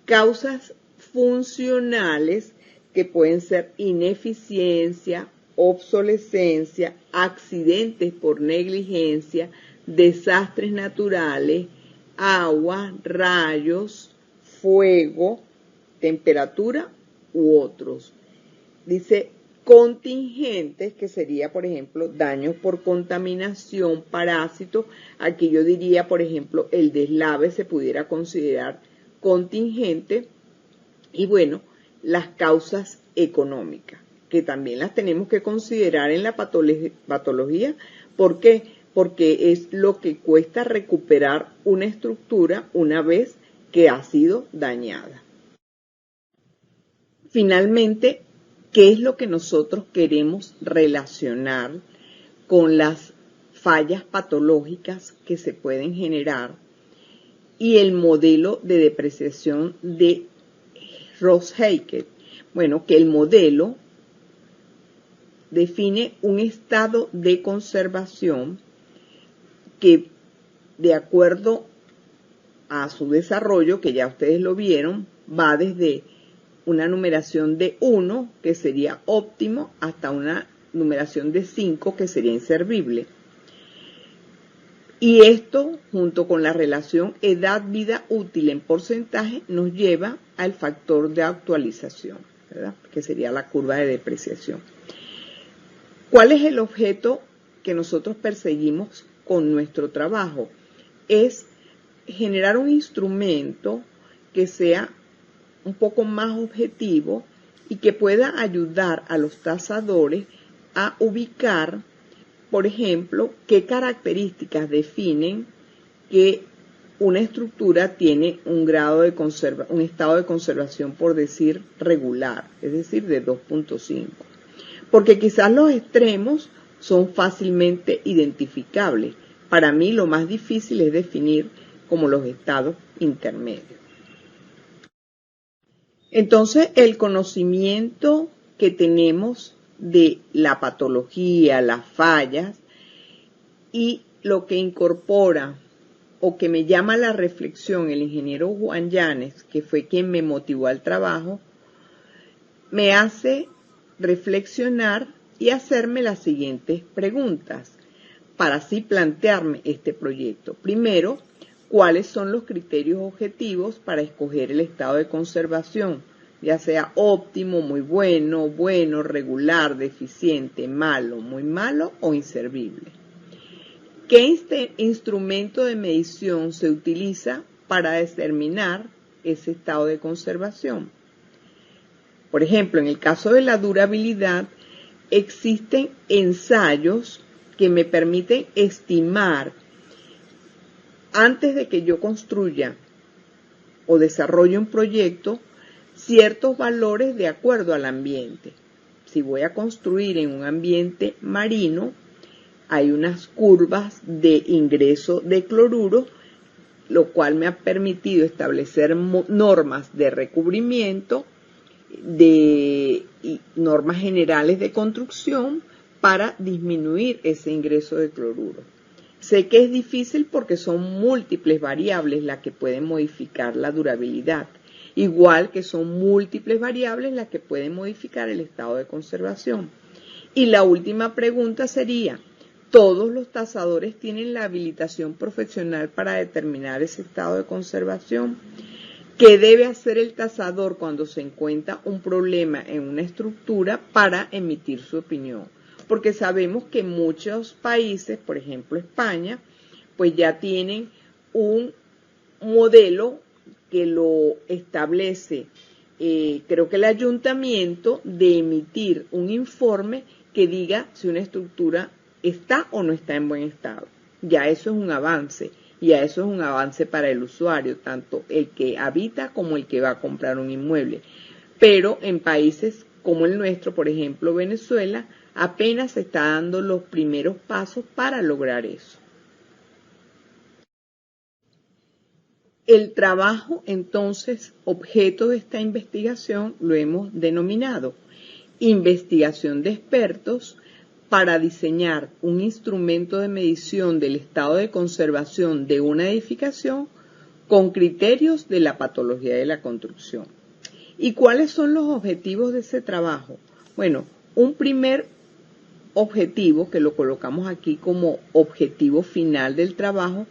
Causas funcionales que pueden ser ineficiencia, obsolescencia, accidentes por negligencia, desastres naturales, agua, rayos, fuego, temperatura u otros. Dice contingentes, que sería, por ejemplo, daños por contaminación, parásitos. Aquí yo diría, por ejemplo, el deslave se pudiera considerar contingente. Y bueno, las causas económicas, que también las tenemos que considerar en la patología. ¿Por qué? porque es lo que cuesta recuperar una estructura una vez que ha sido dañada. Finalmente, ¿qué es lo que nosotros queremos relacionar con las fallas patológicas que se pueden generar y el modelo de depreciación de Ross-Hackett? Bueno, que el modelo define un estado de conservación que, de acuerdo a su desarrollo, que ya ustedes lo vieron, va desde una numeración de 1, que sería óptimo, hasta una numeración de 5, que sería inservible. Y esto, junto con la relación edad-vida útil en porcentaje, nos lleva al factor de actualización, ¿verdad?, que sería la curva de depreciación. ¿Cuál es el objeto que nosotros perseguimos con nuestro trabajo? Es generar un instrumento que sea un poco más objetivo y que pueda ayudar a los tasadores a ubicar, por ejemplo, qué características definen que una estructura tiene un estado de conservación, por decir, regular, es decir, de 2.5. Porque quizás los extremos son fácilmente identificables. Para mí lo más difícil es definir como los estados intermedios. Entonces, el conocimiento que tenemos de la patología, las fallas, y lo que incorpora o que me llama a la reflexión el ingeniero Juan Yanes, que fue quien me motivó al trabajo, me hace reflexionar y hacerme las siguientes preguntas para así plantearme este proyecto. Primero, ¿cuáles son los criterios objetivos para escoger el estado de conservación? Ya sea óptimo, muy bueno, bueno, regular, deficiente, malo, muy malo o inservible. ¿Qué instrumento de medición se utiliza para determinar ese estado de conservación? Por ejemplo, en el caso de la durabilidad, existen ensayos que me permiten estimar, antes de que yo construya o desarrolle un proyecto, ciertos valores de acuerdo al ambiente. Si voy a construir en un ambiente marino, hay unas curvas de ingreso de cloruro, lo cual me ha permitido establecer normas de recubrimiento, y normas generales de construcción para disminuir ese ingreso de cloruro. Sé que es difícil porque son múltiples variables las que pueden modificar la durabilidad, igual que son múltiples variables las que pueden modificar el estado de conservación. Y la última pregunta sería, ¿todos los tasadores tienen la habilitación profesional para determinar ese estado de conservación? ¿Qué debe hacer el tasador cuando se encuentra un problema en una estructura para emitir su opinión? Porque sabemos que muchos países, por ejemplo España, pues ya tienen un modelo que lo establece, creo que el ayuntamiento, de emitir un informe que diga si una estructura está o no está en buen estado. Ya eso es un avance. Y a eso es un avance para el usuario, tanto el que habita como el que va a comprar un inmueble. Pero en países como el nuestro, por ejemplo Venezuela, apenas se está dando los primeros pasos para lograr eso. El trabajo, entonces, objeto de esta investigación, lo hemos denominado investigación de expertos para diseñar un instrumento de medición del estado de conservación de una edificación con criterios de la patología de la construcción. ¿Y cuáles son los objetivos de ese trabajo? Bueno, un primer objetivo, que lo colocamos aquí como objetivo final del trabajo,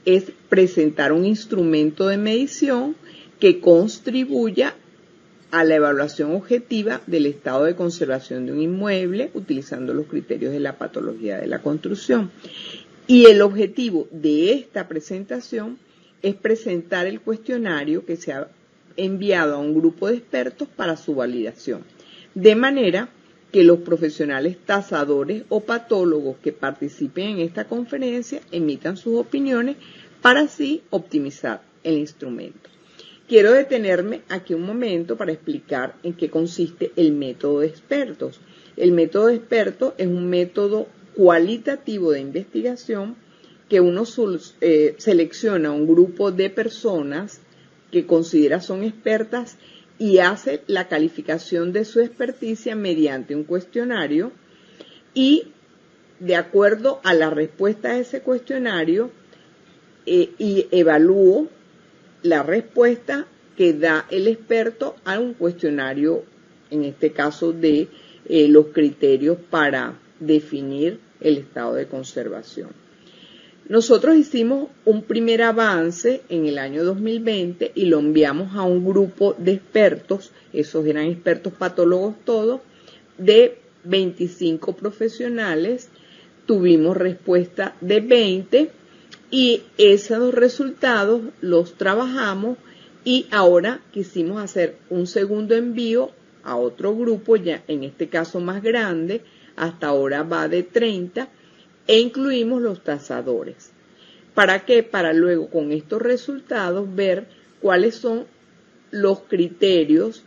es presentar un instrumento de medición que contribuya a la evaluación objetiva del estado de conservación de un inmueble utilizando los criterios de la patología de la construcción. Y el objetivo de esta presentación es presentar el cuestionario que se ha enviado a un grupo de expertos para su validación. De manera que los profesionales tasadores o patólogos que participen en esta conferencia emitan sus opiniones para así optimizar el instrumento. Quiero detenerme aquí un momento para explicar en qué consiste el método de expertos. El método de expertos es un método cualitativo de investigación que uno selecciona un grupo de personas que considera son expertas y hace la calificación de su experticia mediante un cuestionario y de acuerdo a la respuesta de ese cuestionario y evalúo la respuesta que da el experto a un cuestionario, en este caso de los criterios para definir el estado de conservación. Nosotros hicimos un primer avance en el año 2020 y lo enviamos a un grupo de expertos, esos eran expertos patólogos todos, de 25 profesionales, tuvimos respuesta de 20 y esos resultados los trabajamos y ahora quisimos hacer un segundo envío a otro grupo, ya en este caso más grande, hasta ahora va de 30, e incluimos los tasadores. ¿Para qué? Para luego con estos resultados ver cuáles son los criterios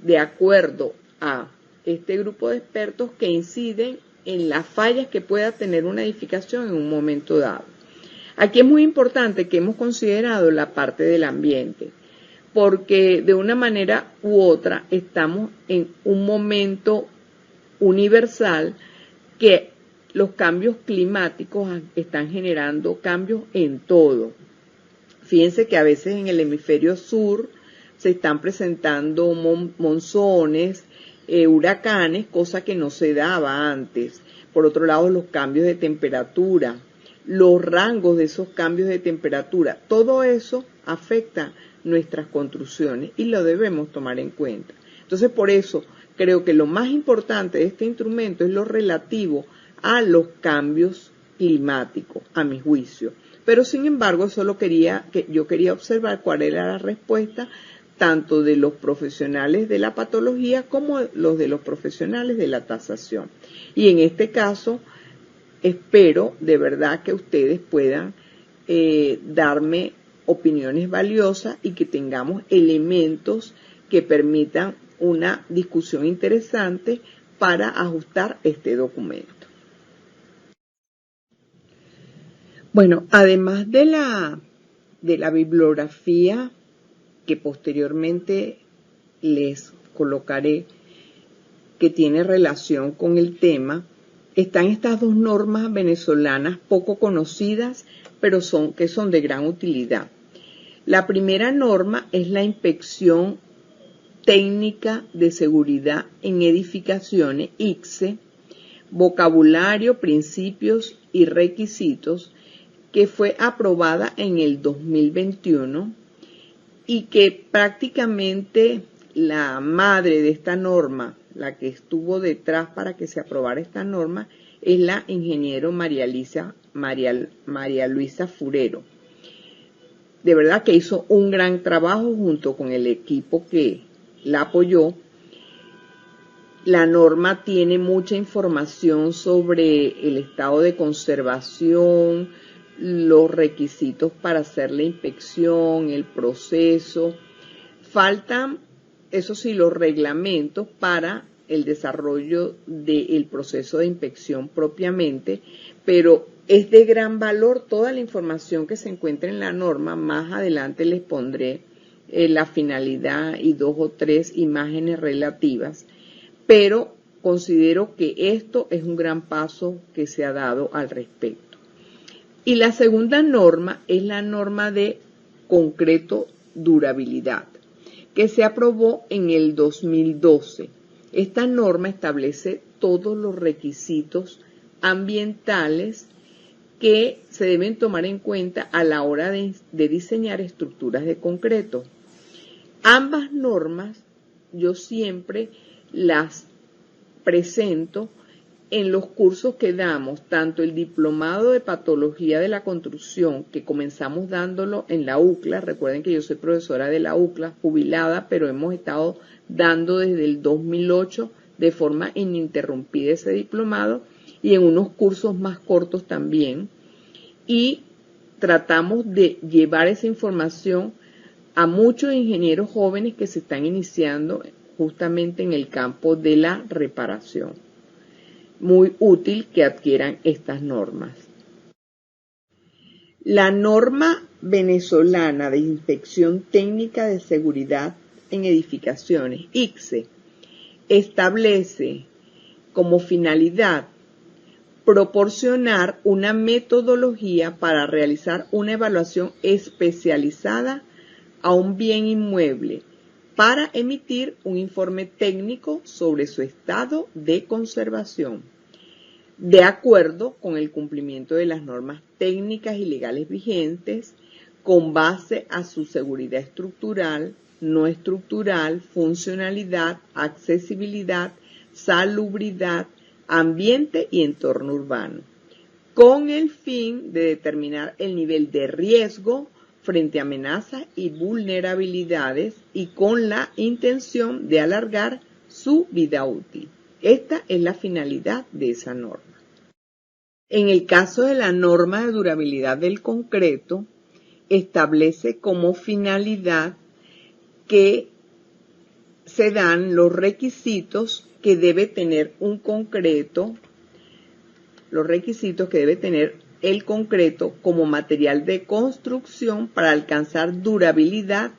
de acuerdo a este grupo de expertos que inciden en las fallas que pueda tener una edificación en un momento dado. Aquí es muy importante que hemos considerado la parte del ambiente, porque de una manera u otra estamos en un momento universal que los cambios climáticos están generando cambios en todo. Fíjense que a veces en el hemisferio sur se están presentando monzones, huracanes, cosa que no se daba antes. Por otro lado, los cambios de temperatura, los rangos de esos cambios de temperatura, todo eso afecta nuestras construcciones y lo debemos tomar en cuenta. Entonces, por eso creo que lo más importante de este instrumento es lo relativo a los cambios climáticos, a mi juicio. Pero sin embargo, yo quería observar cuál era la respuesta tanto de los profesionales de la patología como los de los profesionales de la tasación. Y en este caso, espero de verdad que ustedes puedan darme opiniones valiosas y que tengamos elementos que permitan una discusión interesante para ajustar este documento. Bueno, además de la bibliografía que posteriormente les colocaré, que tiene relación con el tema, están estas dos normas venezolanas poco conocidas, pero que son de gran utilidad. La primera norma es la inspección técnica de seguridad en edificaciones, ICSE, vocabulario, principios y requisitos, que fue aprobada en el 2021 y que prácticamente la madre de esta norma, la que estuvo detrás para que se aprobara esta norma, es la ingeniero María Luisa Furero. De verdad que hizo un gran trabajo junto con el equipo que la apoyó. La norma tiene mucha información sobre el estado de conservación, los requisitos para hacer la inspección, el proceso. Faltan, eso sí, los reglamentos para el desarrollo del proceso de inspección propiamente, pero es de gran valor toda la información que se encuentra en la norma. Más adelante les pondré la finalidad y 2 o 3 imágenes relativas, pero considero que esto es un gran paso que se ha dado al respecto. Y la segunda norma es la norma de concreto durabilidad, que se aprobó en el 2012. Esta norma establece todos los requisitos ambientales que se deben tomar en cuenta a la hora de diseñar estructuras de concreto. Ambas normas yo siempre las presento en los cursos que damos, tanto el diplomado de patología de la construcción, que comenzamos dándolo en la UCLA. Recuerden que yo soy profesora de la UCLA, jubilada, pero hemos estado dando desde el 2008 de forma ininterrumpida ese diplomado y en unos cursos más cortos también. Y tratamos de llevar esa información a muchos ingenieros jóvenes que se están iniciando justamente en el campo de la reparación. Muy útil que adquieran estas normas. La norma venezolana de inspección técnica de seguridad en edificaciones, ICSE, establece como finalidad proporcionar una metodología para realizar una evaluación especializada a un bien inmueble para emitir un informe técnico sobre su estado de conservación, de acuerdo con el cumplimiento de las normas técnicas y legales vigentes, con base a su seguridad estructural, no estructural, funcionalidad, accesibilidad, salubridad, ambiente y entorno urbano, con el fin de determinar el nivel de riesgo frente a amenazas y vulnerabilidades y con la intención de alargar su vida útil. Esta es la finalidad de esa norma. En el caso de la norma de durabilidad del concreto, establece como finalidad que se dan los requisitos que debe tener un concreto, los requisitos que debe tener el concreto como material de construcción para alcanzar durabilidad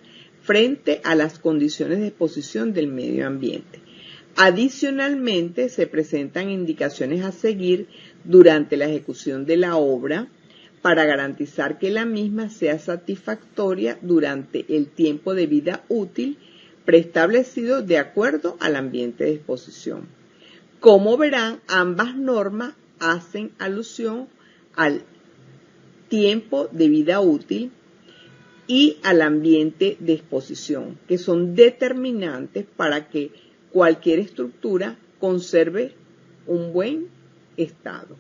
frente a las condiciones de exposición del medio ambiente. Adicionalmente, se presentan indicaciones a seguir durante la ejecución de la obra para garantizar que la misma sea satisfactoria durante el tiempo de vida útil preestablecido de acuerdo al ambiente de exposición. Como verán, ambas normas hacen alusión al tiempo de vida útil y al ambiente de exposición, que son determinantes para que cualquier estructura conserve un buen estado.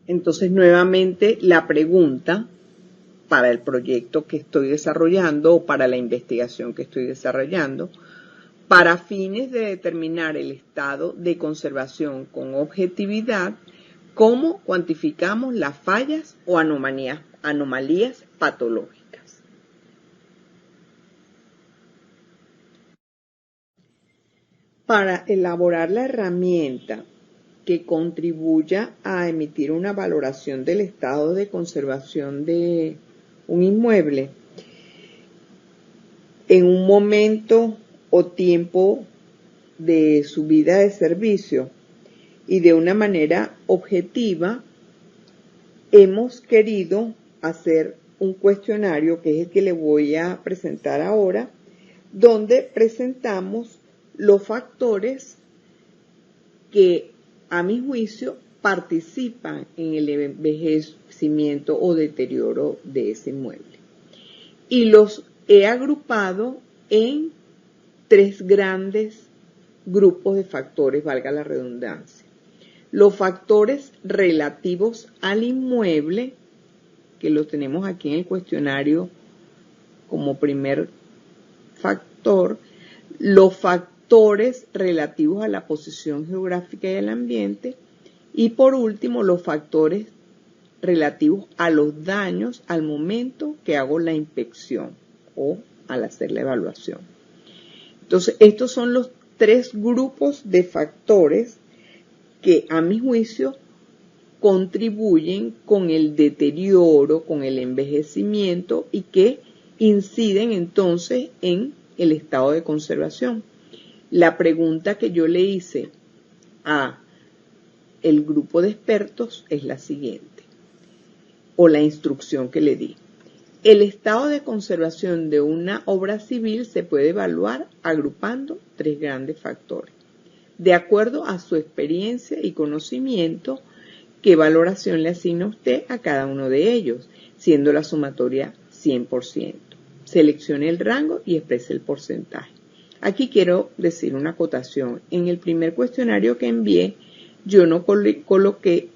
Entonces, nuevamente, la pregunta para el proyecto que estoy desarrollando o para la investigación que estoy desarrollando, para fines de determinar el estado de conservación con objetividad, ¿cómo cuantificamos las fallas o anomalías patológicas? Para elaborar la herramienta que contribuya a emitir una valoración del estado de conservación de un inmueble en un momento o tiempo de su vida de servicio y de una manera objetiva, hemos querido hacer un cuestionario que es el que le voy a presentar ahora, donde presentamos los factores que a mi juicio participan en el envejecimiento o deterioro de ese inmueble. Y los he agrupado en 3 grandes grupos de factores, valga la redundancia. Los factores relativos al inmueble, que lo tenemos aquí en el cuestionario como primer factor, los factores relativos a la posición geográfica y al ambiente, y por último los factores relativos a los daños al momento que hago la inspección o al hacer la evaluación. Entonces, estos son los 3 grupos de factores que a mi juicio contribuyen con el deterioro, con el envejecimiento y que inciden entonces en el estado de conservación. La pregunta que yo le hice a el grupo de expertos es la siguiente, o la instrucción que le di. El estado de conservación de una obra civil se puede evaluar agrupando 3 grandes factores. De acuerdo a su experiencia y conocimiento, ¿qué valoración le asigna usted a cada uno de ellos? Siendo la sumatoria 100%. Seleccione el rango y exprese el porcentaje. Aquí quiero decir una acotación. En el primer cuestionario que envié, yo no coloqué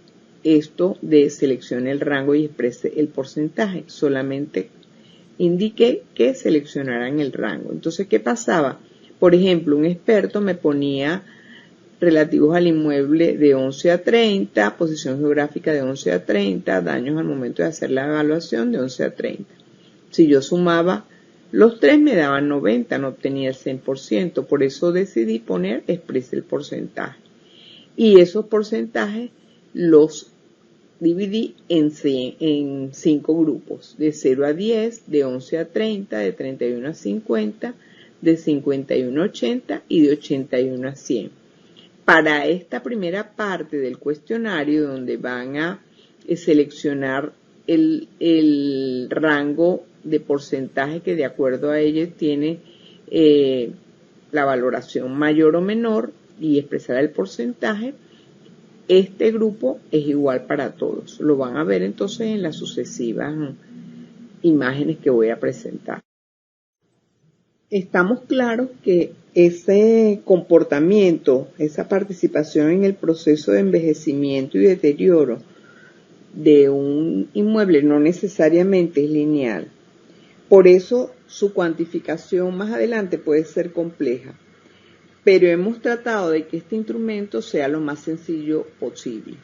esto de seleccione el rango y exprese el porcentaje. Solamente indiqué que seleccionaran el rango. Entonces, ¿qué pasaba? Por ejemplo, un experto me ponía relativos al inmueble de 11 a 30, posición geográfica de 11 a 30, daños al momento de hacer la evaluación de 11 a 30. Si yo sumaba los tres me daban 90, no obtenía el 100%, por eso decidí poner exprese el porcentaje. Y esos porcentajes los dividí en 5 grupos, de 0 a 10, de 11 a 30, de 31 a 50, de 51 a 80 y de 81 a 100. Para esta primera parte del cuestionario, donde van a seleccionar el rango de porcentaje que de acuerdo a ellos tiene la valoración mayor o menor y expresar el porcentaje, este grupo es igual para todos. Lo van a ver entonces en las sucesivas imágenes que voy a presentar. Estamos claros que ese comportamiento, esa participación en el proceso de envejecimiento y deterioro de un inmueble no necesariamente es lineal. Por eso su cuantificación más adelante puede ser compleja, pero hemos tratado de que este instrumento sea lo más sencillo posible.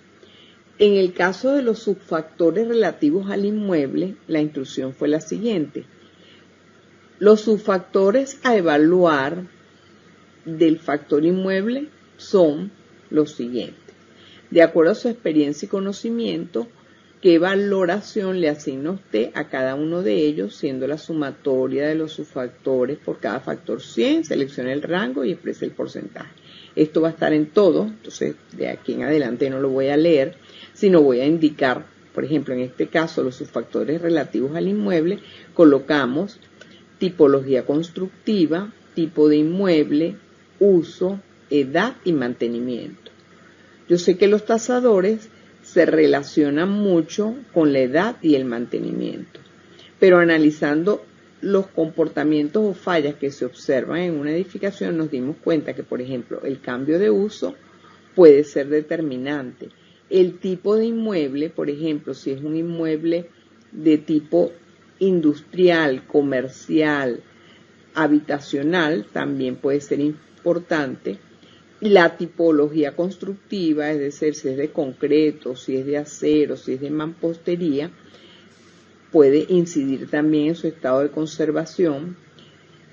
En el caso de los subfactores relativos al inmueble, la instrucción fue la siguiente. Los subfactores a evaluar del factor inmueble son los siguientes. De acuerdo a su experiencia y conocimiento, ¿qué valoración le asigna usted a cada uno de ellos, siendo la sumatoria de los subfactores por cada factor 100? Seleccione el rango y exprese el porcentaje. Esto va a estar en todo, entonces de aquí en adelante no lo voy a leer, sino voy a indicar, por ejemplo, en este caso, los subfactores relativos al inmueble, colocamos tipología constructiva, tipo de inmueble, uso, edad y mantenimiento. Yo sé que los tasadores se relacionan mucho con la edad y el mantenimiento, pero analizando los comportamientos o fallas que se observan en una edificación nos dimos cuenta que, por ejemplo, el cambio de uso puede ser determinante. El tipo de inmueble, por ejemplo, si es un inmueble de tipo industrial, comercial, habitacional, también puede ser importante. La tipología constructiva, es decir, si es de concreto, si es de acero, si es de mampostería, puede incidir también en su estado de conservación,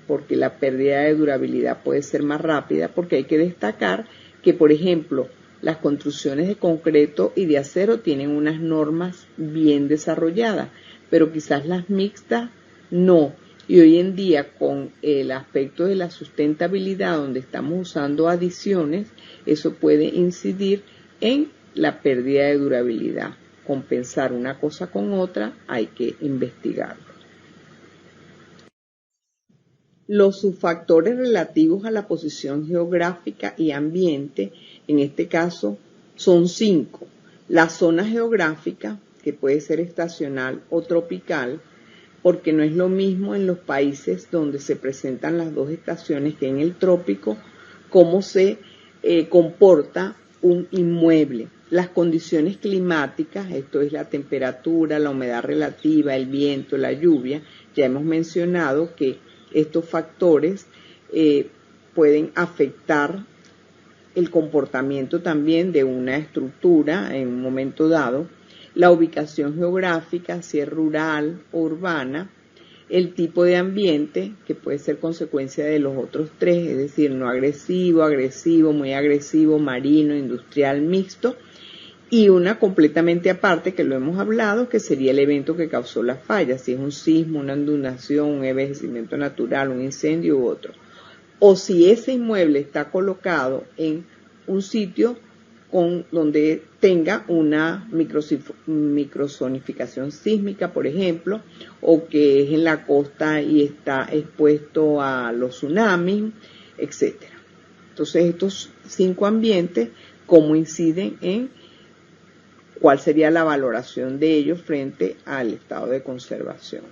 porque la pérdida de durabilidad puede ser más rápida, porque hay que destacar que, por ejemplo, las construcciones de concreto y de acero tienen unas normas bien desarrolladas, pero quizás las mixtas no. Y hoy en día, con el aspecto de la sustentabilidad, donde estamos usando adiciones, eso puede incidir en la pérdida de durabilidad. Compensar una cosa con otra hay que investigarlo. Los subfactores relativos a la posición geográfica y ambiente, en este caso, son 5. La zona geográfica, que puede ser estacional o tropical, porque no es lo mismo en los países donde se presentan las dos estaciones que en el trópico, cómo se comporta un inmueble. Las condiciones climáticas, esto es la temperatura, la humedad relativa, el viento, la lluvia, ya hemos mencionado que estos factores pueden afectar el comportamiento también de una estructura en un momento dado. La ubicación geográfica, si es rural o urbana, el tipo de ambiente, que puede ser consecuencia de los otros tres, es decir, no agresivo, agresivo, muy agresivo, marino, industrial, mixto, y una completamente aparte, que lo hemos hablado, que sería el evento que causó la falla, si es un sismo, una inundación, un envejecimiento natural, un incendio u otro. O si ese inmueble está colocado en un sitio donde tenga una microzonificación sísmica, por ejemplo, o que es en la costa y está expuesto a los tsunamis, etc. Entonces, estos 5 ambientes, ¿cómo inciden en cuál sería la valoración de ellos frente al estado de conservación?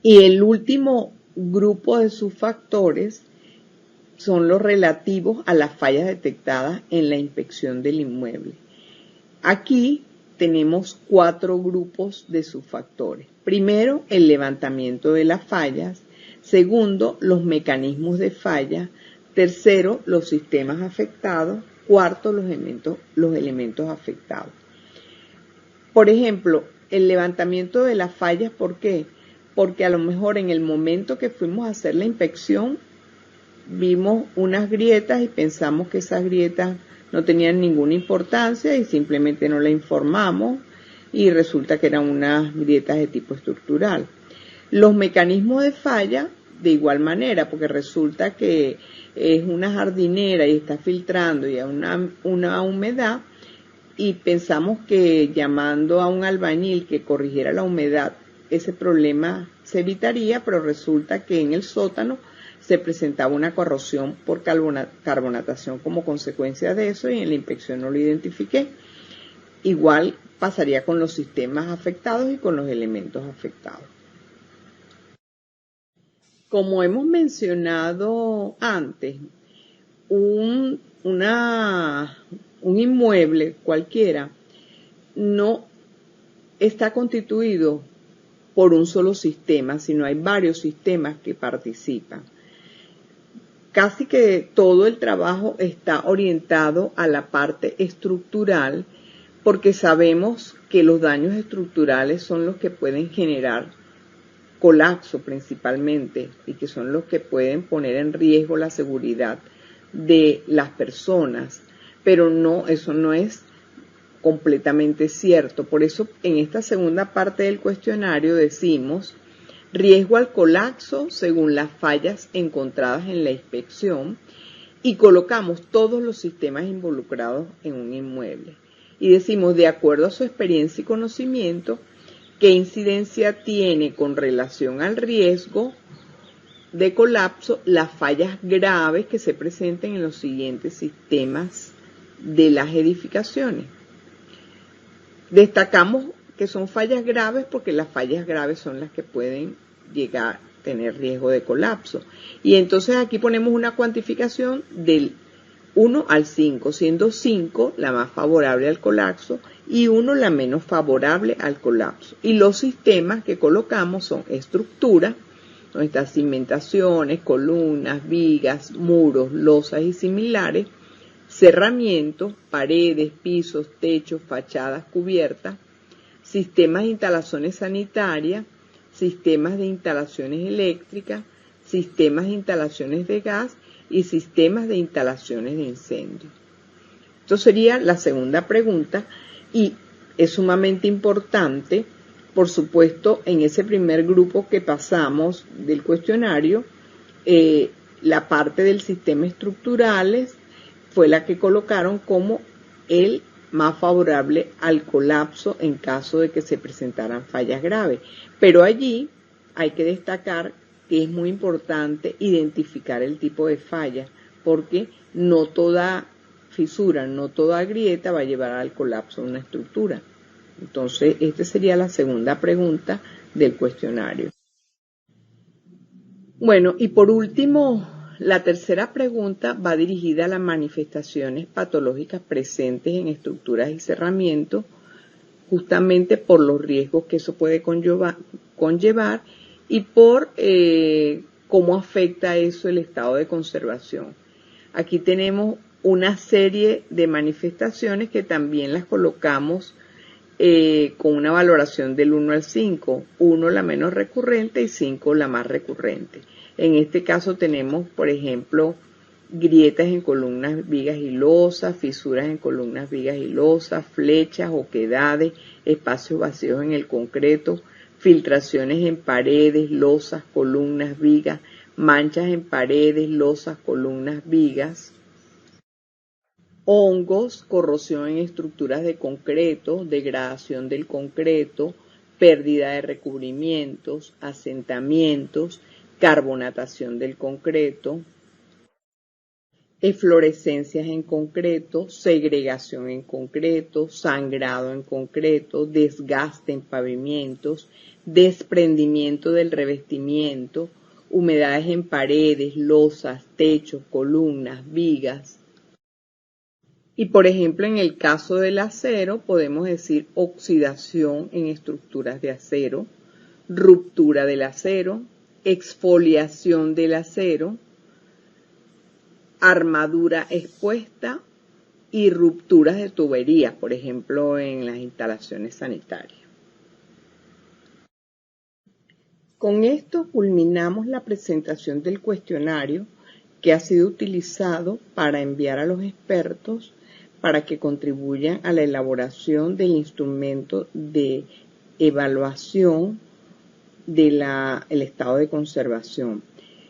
Y el último grupo de subfactores son los relativos a las fallas detectadas en la inspección del inmueble. Aquí tenemos 4 grupos de subfactores. Primero, el levantamiento de las fallas. Segundo, los mecanismos de falla. Tercero, los sistemas afectados. Cuarto, los elementos afectados. Por ejemplo, el levantamiento de las fallas, ¿por qué? Porque a lo mejor en el momento que fuimos a hacer la inspección, vimos unas grietas y pensamos que esas grietas no tenían ninguna importancia y simplemente no la informamos y resulta que eran unas grietas de tipo estructural. Los mecanismos de falla, de igual manera, porque resulta que es una jardinera y está filtrando y hay una humedad y pensamos que llamando a un albañil que corrigiera la humedad, ese problema se evitaría, pero resulta que en el sótano se presentaba una corrosión por carbonatación como consecuencia de eso y en la inspección no lo identifiqué. Igual pasaría con los sistemas afectados y con los elementos afectados. Como hemos mencionado antes, un inmueble cualquiera no está constituido por un solo sistema, sino hay varios sistemas que participan. Casi que todo el trabajo está orientado a la parte estructural porque sabemos que los daños estructurales son los que pueden generar colapso principalmente y que son los que pueden poner en riesgo la seguridad de las personas, pero no, eso no es completamente cierto. Por eso en esta segunda parte del cuestionario decimos riesgo al colapso según las fallas encontradas en la inspección y colocamos todos los sistemas involucrados en un inmueble y decimos de acuerdo a su experiencia y conocimiento qué incidencia tiene con relación al riesgo de colapso las fallas graves que se presenten en los siguientes sistemas de las edificaciones. Destacamos que son fallas graves porque las fallas graves son las que pueden llegar a tener riesgo de colapso. Y entonces aquí ponemos una cuantificación del 1 al 5, siendo 5 la más favorable al colapso y 1 la menos favorable al colapso. Y los sistemas que colocamos son estructura, donde están cimentaciones, columnas, vigas, muros, losas y similares, cerramientos, paredes, pisos, techos, fachadas, cubiertas, sistemas de instalaciones sanitarias, sistemas de instalaciones eléctricas, sistemas de instalaciones de gas y sistemas de instalaciones de incendio. Esto sería la segunda pregunta y es sumamente importante, por supuesto, en ese primer grupo que pasamos del cuestionario, la parte del sistema estructurales fue la que colocaron como el más favorable al colapso en caso de que se presentaran fallas graves. Pero allí hay que destacar que es muy importante identificar el tipo de falla, porque no toda fisura, no toda grieta va a llevar al colapso de una estructura. Entonces, esta sería la segunda pregunta del cuestionario. Bueno, y por último, la tercera pregunta va dirigida a las manifestaciones patológicas presentes en estructuras y cerramientos, justamente por los riesgos que eso puede conllevar y por cómo afecta eso el estado de conservación. Aquí tenemos una serie de manifestaciones que también las colocamos con una valoración del 1 al 5, 1 la menos recurrente y 5 la más recurrente. En este caso tenemos, por ejemplo, grietas en columnas, vigas y losas, fisuras en columnas, vigas y losas, flechas, oquedades, espacios vacíos en el concreto, filtraciones en paredes, losas, columnas, vigas, manchas en paredes, losas, columnas, vigas, hongos, corrosión en estructuras de concreto, degradación del concreto, pérdida de recubrimientos, asentamientos, carbonatación del concreto, eflorescencias en concreto, segregación en concreto, sangrado en concreto, desgaste en pavimentos, desprendimiento del revestimiento, humedades en paredes, losas, techos, columnas, vigas, Y por ejemplo, en el caso del acero, podemos decir oxidación en estructuras de acero, ruptura del acero, exfoliación del acero, armadura expuesta y rupturas de tuberías, por ejemplo, en las instalaciones sanitarias. Con esto culminamos la presentación del cuestionario que ha sido utilizado para enviar a los expertos para que contribuyan a la elaboración del instrumento de evaluación del estado de conservación.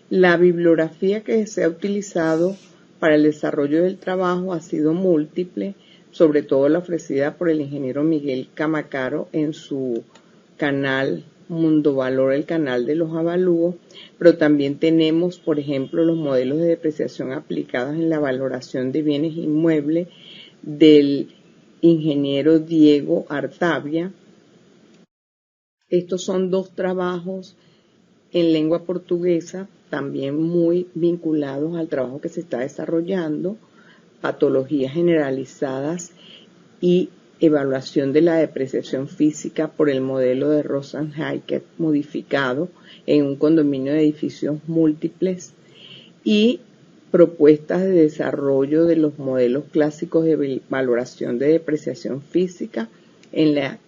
La bibliografía que se ha utilizado para el desarrollo del trabajo ha sido múltiple, sobre todo la ofrecida por el ingeniero Miguel Camacaro en su canal Mundo Valor, el canal de los avalúos, pero también tenemos, por ejemplo, los modelos de depreciación aplicados en la valoración de bienes inmuebles del ingeniero Diego Artavia. Estos son dos trabajos en lengua portuguesa, también muy vinculados al trabajo que se está desarrollando, patologías generalizadas y evaluación de la depreciación física por el modelo de Rosenhacker modificado en un condominio de edificios múltiples y propuestas de desarrollo de los modelos clásicos de valoración de depreciación física en la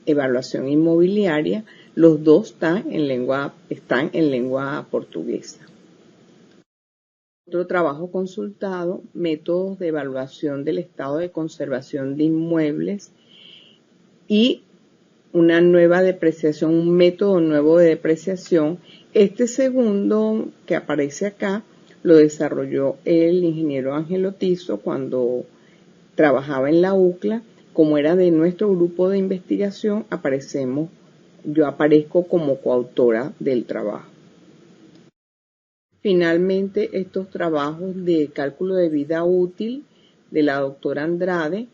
evaluación inmobiliaria. Los dos están en lengua portuguesa. Otro trabajo consultado, métodos de evaluación del estado de conservación de inmuebles y una nueva depreciación, un método nuevo de depreciación. Este segundo que aparece acá lo desarrolló el ingeniero Ángelo Tiso cuando trabajaba en la UCLA. Como era de nuestro grupo de investigación, yo aparezco como coautora del trabajo. Finalmente, estos trabajos de cálculo de vida útil de la doctora Andrade,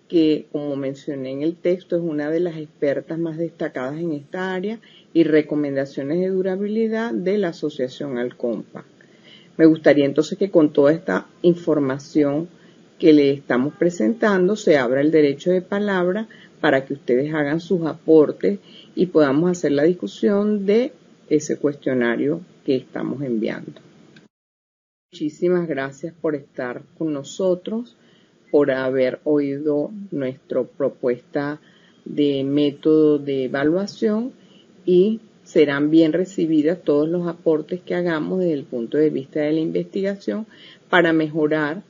que como mencioné en el texto es una de las expertas más destacadas en esta área, y recomendaciones de durabilidad de la Asociación Alcompa. Me gustaría entonces que con toda esta información que le estamos presentando se abra el derecho de palabra para que ustedes hagan sus aportes y podamos hacer la discusión de ese cuestionario que estamos enviando. Muchísimas gracias por estar con nosotros, por haber oído nuestra propuesta de método de evaluación, y serán bien recibidas todos los aportes que hagamos desde el punto de vista de la investigación para mejorar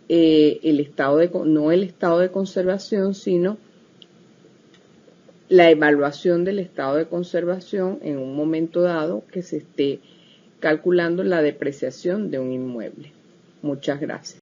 no el estado de conservación, sino la evaluación del estado de conservación en un momento dado que se esté calculando la depreciación de un inmueble. Muchas gracias.